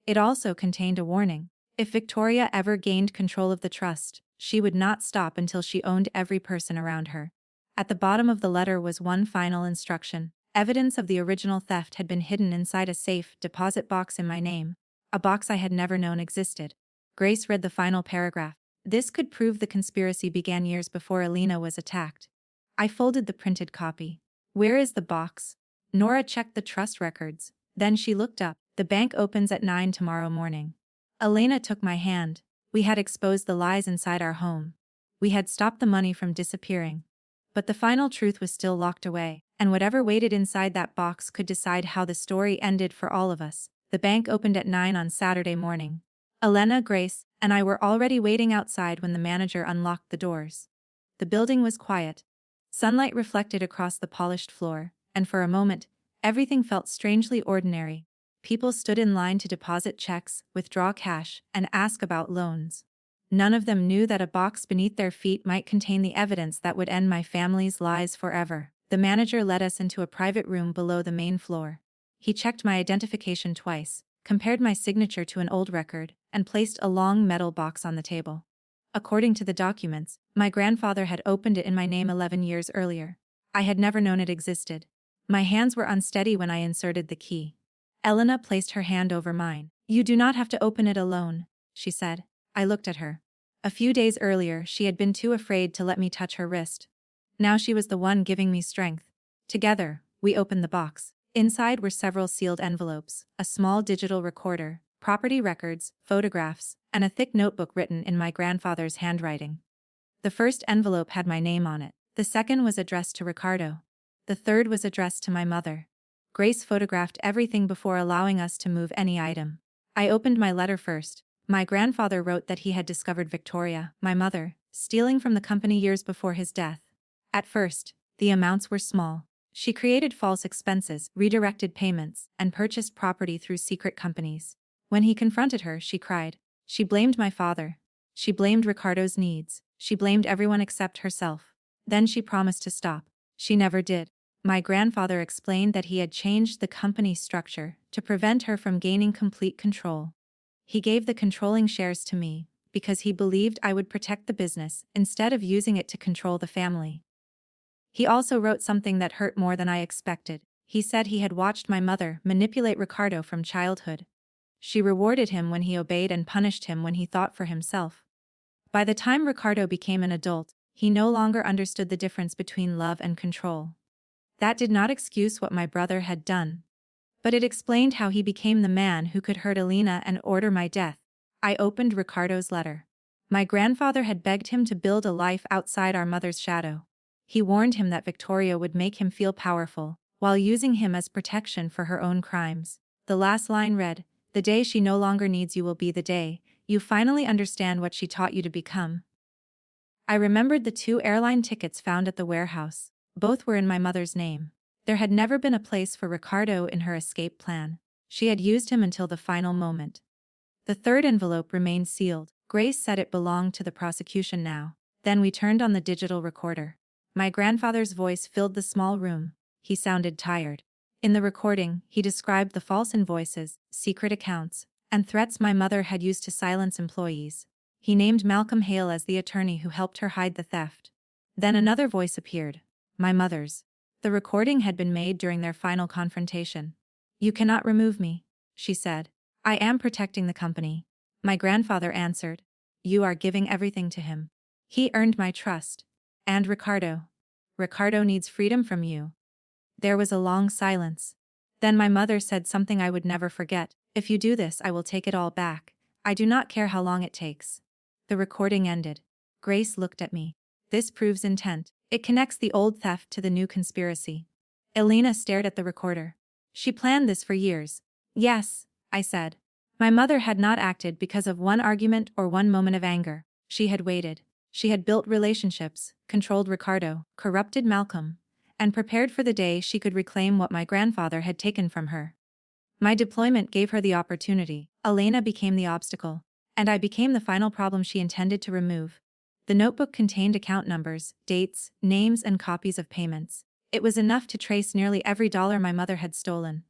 It also contained a warning. If Victoria ever gained control of the trust, she would not stop until she owned every person around her. At the bottom of the letter was one final instruction. Evidence of the original theft had been hidden inside a safe deposit box in my name, a box I had never known existed. Grace read the final paragraph. This could prove the conspiracy began years before Elena was attacked. I folded the printed copy. Where is the box? Nora checked the trust records. Then she looked up. The bank opens at 9 tomorrow morning. Elena took my hand. We had exposed the lies inside our home. We had stopped the money from disappearing. But the final truth was still locked away, and whatever waited inside that box could decide how the story ended for all of us. The bank opened at 9 on Saturday morning. Elena, Grace, and I were already waiting outside when the manager unlocked the doors. The building was quiet. Sunlight reflected across the polished floor, and for a moment, everything felt strangely ordinary. People stood in line to deposit checks, withdraw cash, and ask about loans. None of them knew that a box beneath their feet might contain the evidence that would end my family's lies forever. The manager led us into a private room below the main floor. He checked my identification twice, compared my signature to an old record, and placed a long metal box on the table. According to the documents, my grandfather had opened it in my name 11 years earlier. I had never known it existed. My hands were unsteady when I inserted the key. Elena placed her hand over mine. You do not have to open it alone, she said. I looked at her. A few days earlier, she had been too afraid to let me touch her wrist. Now she was the one giving me strength. Together, we opened the box. Inside were several sealed envelopes, a small digital recorder, property records, photographs, and a thick notebook written in my grandfather's handwriting. The first envelope had my name on it. The second was addressed to Ricardo. The third was addressed to my mother. Grace photographed everything before allowing us to move any item. I opened my letter first. My grandfather wrote that he had discovered Victoria, my mother, stealing from the company years before his death. At first, the amounts were small. She created false expenses, redirected payments, and purchased property through secret companies. When he confronted her, she cried. She blamed my father. She blamed Ricardo's needs. She blamed everyone except herself. Then she promised to stop. She never did. My grandfather explained that he had changed the company structure to prevent her from gaining complete control. He gave the controlling shares to me because he believed I would protect the business instead of using it to control the family. He also wrote something that hurt more than I expected. He said he had watched my mother manipulate Ricardo from childhood. She rewarded him when he obeyed and punished him when he thought for himself. By the time Ricardo became an adult, he no longer understood the difference between love and control. That did not excuse what my brother had done. But it explained how he became the man who could hurt Elena and order my death. I opened Ricardo's letter. My grandfather had begged him to build a life outside our mother's shadow. He warned him that Victoria would make him feel powerful, while using him as protection for her own crimes. The last line read, "The day she no longer needs you will be the day you finally understand what she taught you to become." I remembered the 2 airline tickets found at the warehouse. Both were in my mother's name. There had never been a place for Ricardo in her escape plan. She had used him until the final moment. The 3rd envelope remained sealed. Grace said it belonged to the prosecution now. Then we turned on the digital recorder. My grandfather's voice filled the small room. He sounded tired. In the recording, he described the false invoices, secret accounts, and threats my mother had used to silence employees. He named Malcolm Hale as the attorney who helped her hide the theft. Then another voice appeared. My mother's. The recording had been made during their final confrontation. "You cannot remove me," she said. "I am protecting the company." My grandfather answered. "You are giving everything to him. He earned my trust. And Ricardo. Ricardo needs freedom from you." There was a long silence. Then my mother said something I would never forget. "If you do this, I will take it all back. I do not care how long it takes." The recording ended. Grace looked at me. "This proves intent. It connects the old theft to the new conspiracy." Elena stared at the recorder. "She planned this for years." "Yes," I said. My mother had not acted because of one argument or one moment of anger. She had waited. She had built relationships, controlled Ricardo, corrupted Malcolm, and prepared for the day she could reclaim what my grandfather had taken from her. My deployment gave her the opportunity. Elena became the obstacle. And I became the final problem she intended to remove. The notebook contained account numbers, dates, names, and copies of payments. It was enough to trace nearly every dollar my mother had stolen.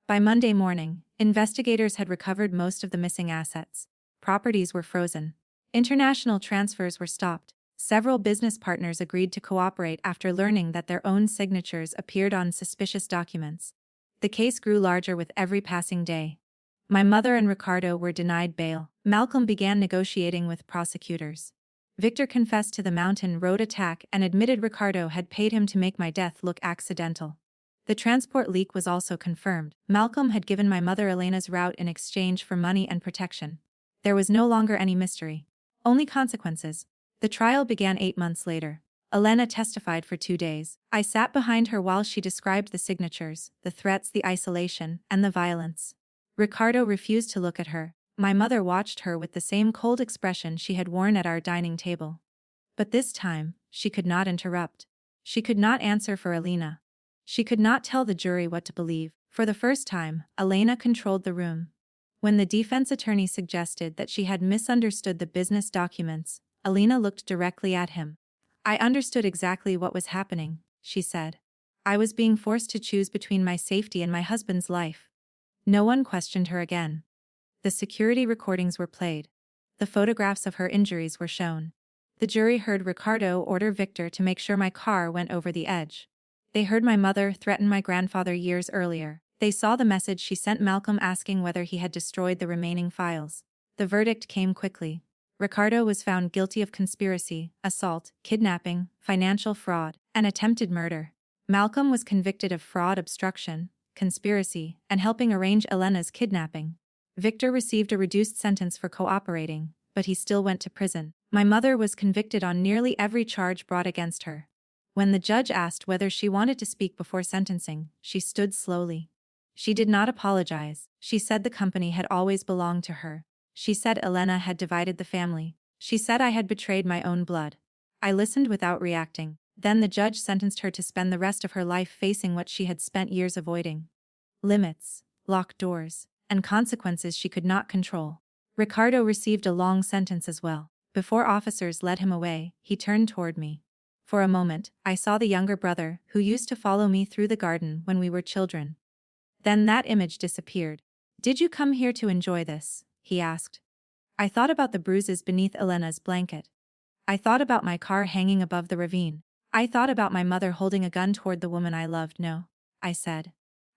By Monday morning, investigators had recovered most of the missing assets. Properties were frozen. International transfers were stopped. Several business partners agreed to cooperate after learning that their own signatures appeared on suspicious documents. The case grew larger with every passing day. My mother and Ricardo were denied bail. Malcolm began negotiating with prosecutors. Victor confessed to the Mountain Road attack and admitted Ricardo had paid him to make my death look accidental. The transport leak was also confirmed. Malcolm had given my mother Elena's route in exchange for money and protection. There was no longer any mystery. Only consequences. The trial began 8 months later. Elena testified for 2 days. I sat behind her while she described the signatures, the threats, the isolation, and the violence. Ricardo refused to look at her. My mother watched her with the same cold expression she had worn at our dining table. But this time, she could not interrupt. She could not answer for Elena. She could not tell the jury what to believe. For the first time, Elena controlled the room. When the defense attorney suggested that she had misunderstood the business documents, Elena looked directly at him. "I understood exactly what was happening," she said. "I was being forced to choose between my safety and my husband's life." No one questioned her again. The security recordings were played. The photographs of her injuries were shown. The jury heard Ricardo order Victor to make sure my car went over the edge. They heard my mother threaten my grandfather years earlier. They saw the message she sent Malcolm asking whether he had destroyed the remaining files. The verdict came quickly. Ricardo was found guilty of conspiracy, assault, kidnapping, financial fraud, and attempted murder. Malcolm was convicted of fraud, obstruction, conspiracy, and helping arrange Elena's kidnapping. Victor received a reduced sentence for cooperating, but he still went to prison. My mother was convicted on nearly every charge brought against her. When the judge asked whether she wanted to speak before sentencing, she stood slowly. She did not apologize. She said the company had always belonged to her. She said Elena had divided the family. She said I had betrayed my own blood. I listened without reacting. Then the judge sentenced her to spend the rest of her life facing what she had spent years avoiding. Limits, locked doors, and consequences she could not control. Ricardo received a long sentence as well. Before officers led him away, he turned toward me. For a moment, I saw the younger brother who used to follow me through the garden when we were children. Then that image disappeared. "Did you come here to enjoy this?" he asked. I thought about the bruises beneath Elena's blanket. I thought about my car hanging above the ravine. I thought about my mother holding a gun toward the woman I loved. No, I said.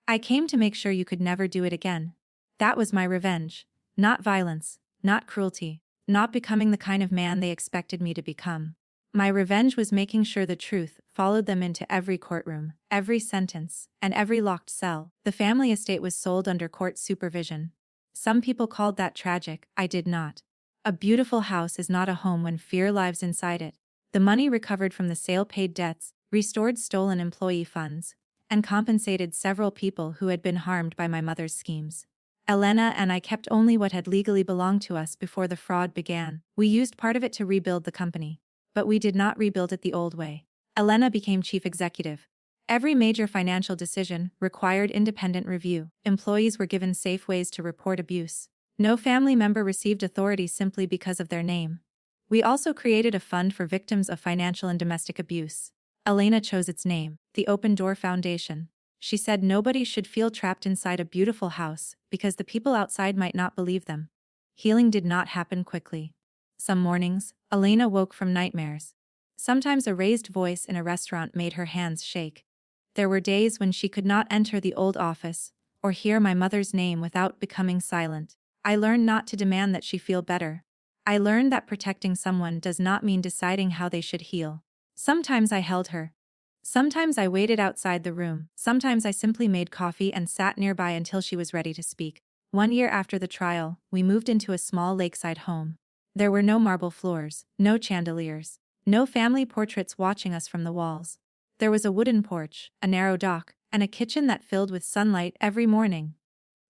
I came to make sure you could never do it again. That was my revenge. Not violence, not cruelty, not becoming the kind of man they expected me to become. My revenge was making sure the truth followed them into every courtroom, every sentence, and every locked cell. The family estate was sold under court supervision. Some people called that tragic, I did not. A beautiful house is not a home when fear lives inside it. The money recovered from the sale paid debts, restored stolen employee funds, and compensated several people who had been harmed by my mother's schemes. Elena and I kept only what had legally belonged to us before the fraud began. We used part of it to rebuild the company. But we did not rebuild it the old way. Elena became chief executive. Every major financial decision required independent review. Employees were given safe ways to report abuse. No family member received authority simply because of their name. We also created a fund for victims of financial and domestic abuse. Elena chose its name, the Open Door Foundation. She said nobody should feel trapped inside a beautiful house because the people outside might not believe them. Healing did not happen quickly. Some mornings, Elena woke from nightmares. Sometimes a raised voice in a restaurant made her hands shake. There were days when she could not enter the old office or hear my mother's name without becoming silent. I learned not to demand that she feel better. I learned that protecting someone does not mean deciding how they should heal. Sometimes I held her. Sometimes I waited outside the room. Sometimes I simply made coffee and sat nearby until she was ready to speak. 1 year after the trial, we moved into a small lakeside home. There were no marble floors, no chandeliers, no family portraits watching us from the walls. There was a wooden porch, a narrow dock, and a kitchen that filled with sunlight every morning.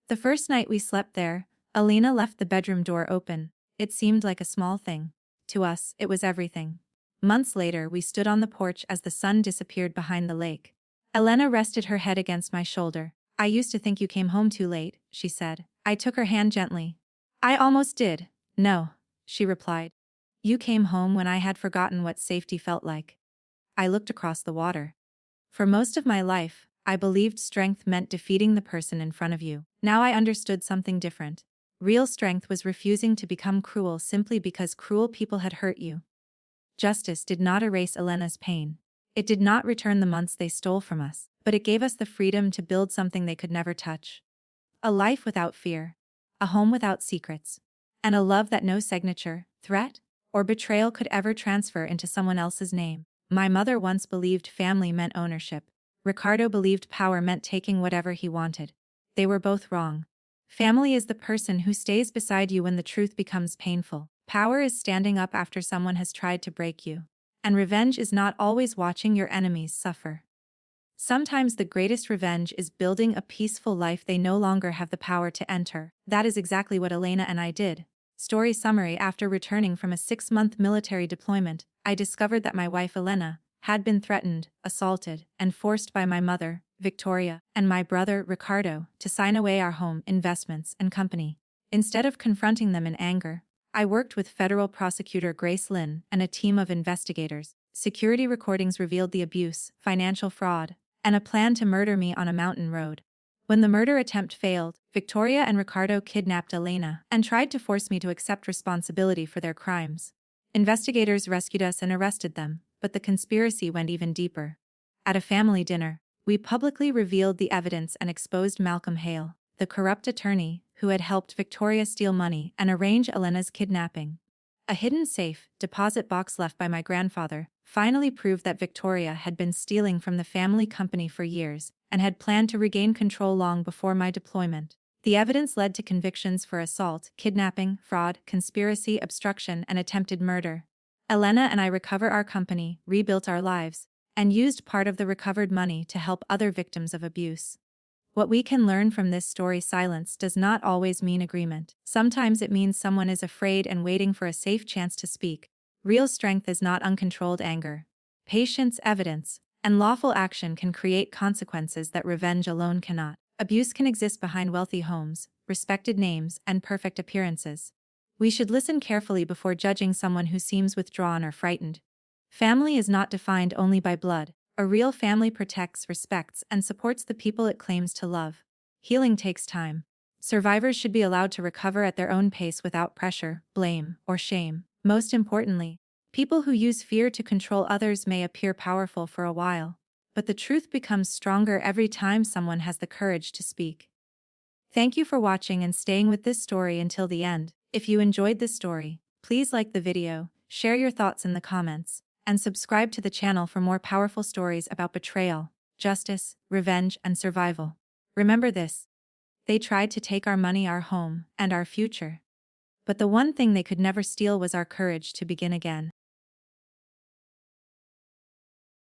The first night we slept there, Elena left the bedroom door open. It seemed like a small thing. To us, it was everything. Months later, we stood on the porch as the sun disappeared behind the lake. Elena rested her head against my shoulder. I used to think you came home too late, she said. I took her hand gently. I almost did. No, she replied. You came home when I had forgotten what safety felt like. I looked across the water. For most of my life, I believed strength meant defeating the person in front of you. Now I understood something different. Real strength was refusing to become cruel simply because cruel people had hurt you. Justice did not erase Elena's pain. It did not return the months they stole from us, but it gave us the freedom to build something they could never touch. A life without fear, a home without secrets, and a love that no signature, threat, or betrayal could ever transfer into someone else's name. My mother once believed family meant ownership. Ricardo believed power meant taking whatever he wanted. They were both wrong. Family is the person who stays beside you when the truth becomes painful. Power is standing up after someone has tried to break you. And revenge is not always watching your enemies suffer. Sometimes the greatest revenge is building a peaceful life they no longer have the power to enter. That is exactly what Elena and I did. Story summary: after returning from a 6-month military deployment, I discovered that my wife Elena had been threatened, assaulted, and forced by my mother, Victoria, and my brother, Ricardo, to sign away our home, investments, and company. Instead of confronting them in anger, I worked with federal prosecutor Grace Lynn and a team of investigators. Security recordings revealed the abuse, financial fraud, and a plan to murder me on a mountain road. When the murder attempt failed, Victoria and Ricardo kidnapped Elena and tried to force me to accept responsibility for their crimes. Investigators rescued us and arrested them, but the conspiracy went even deeper. At a family dinner, we publicly revealed the evidence and exposed Malcolm Hale, the corrupt attorney who had helped Victoria steal money and arrange Elena's kidnapping. A hidden safe deposit box left by my grandfather finally proved that Victoria had been stealing from the family company for years and had planned to regain control long before my deployment. The evidence led to convictions for assault, kidnapping, fraud, conspiracy, obstruction, and attempted murder. Elena and I recovered our company, rebuilt our lives, and used part of the recovered money to help other victims of abuse. What we can learn from this story: silence does not always mean agreement. Sometimes it means someone is afraid and waiting for a safe chance to speak. Real strength is not uncontrolled anger. Patience, evidence, and lawful action can create consequences that revenge alone cannot. Abuse can exist behind wealthy homes, respected names, and perfect appearances. We should listen carefully before judging someone who seems withdrawn or frightened. Family is not defined only by blood. A real family protects, respects, and supports the people it claims to love. Healing takes time. Survivors should be allowed to recover at their own pace without pressure, blame, or shame. Most importantly, People who use fear to control others may appear powerful for a while, but the truth becomes stronger every time someone has the courage to speak. Thank you for watching and staying with this story until the end. If you enjoyed this story, please like the video, share your thoughts in the comments, and subscribe to the channel for more powerful stories about betrayal, justice, revenge, and survival. Remember this: they tried to take our money, our home, and our future. But the one thing they could never steal was our courage to begin again.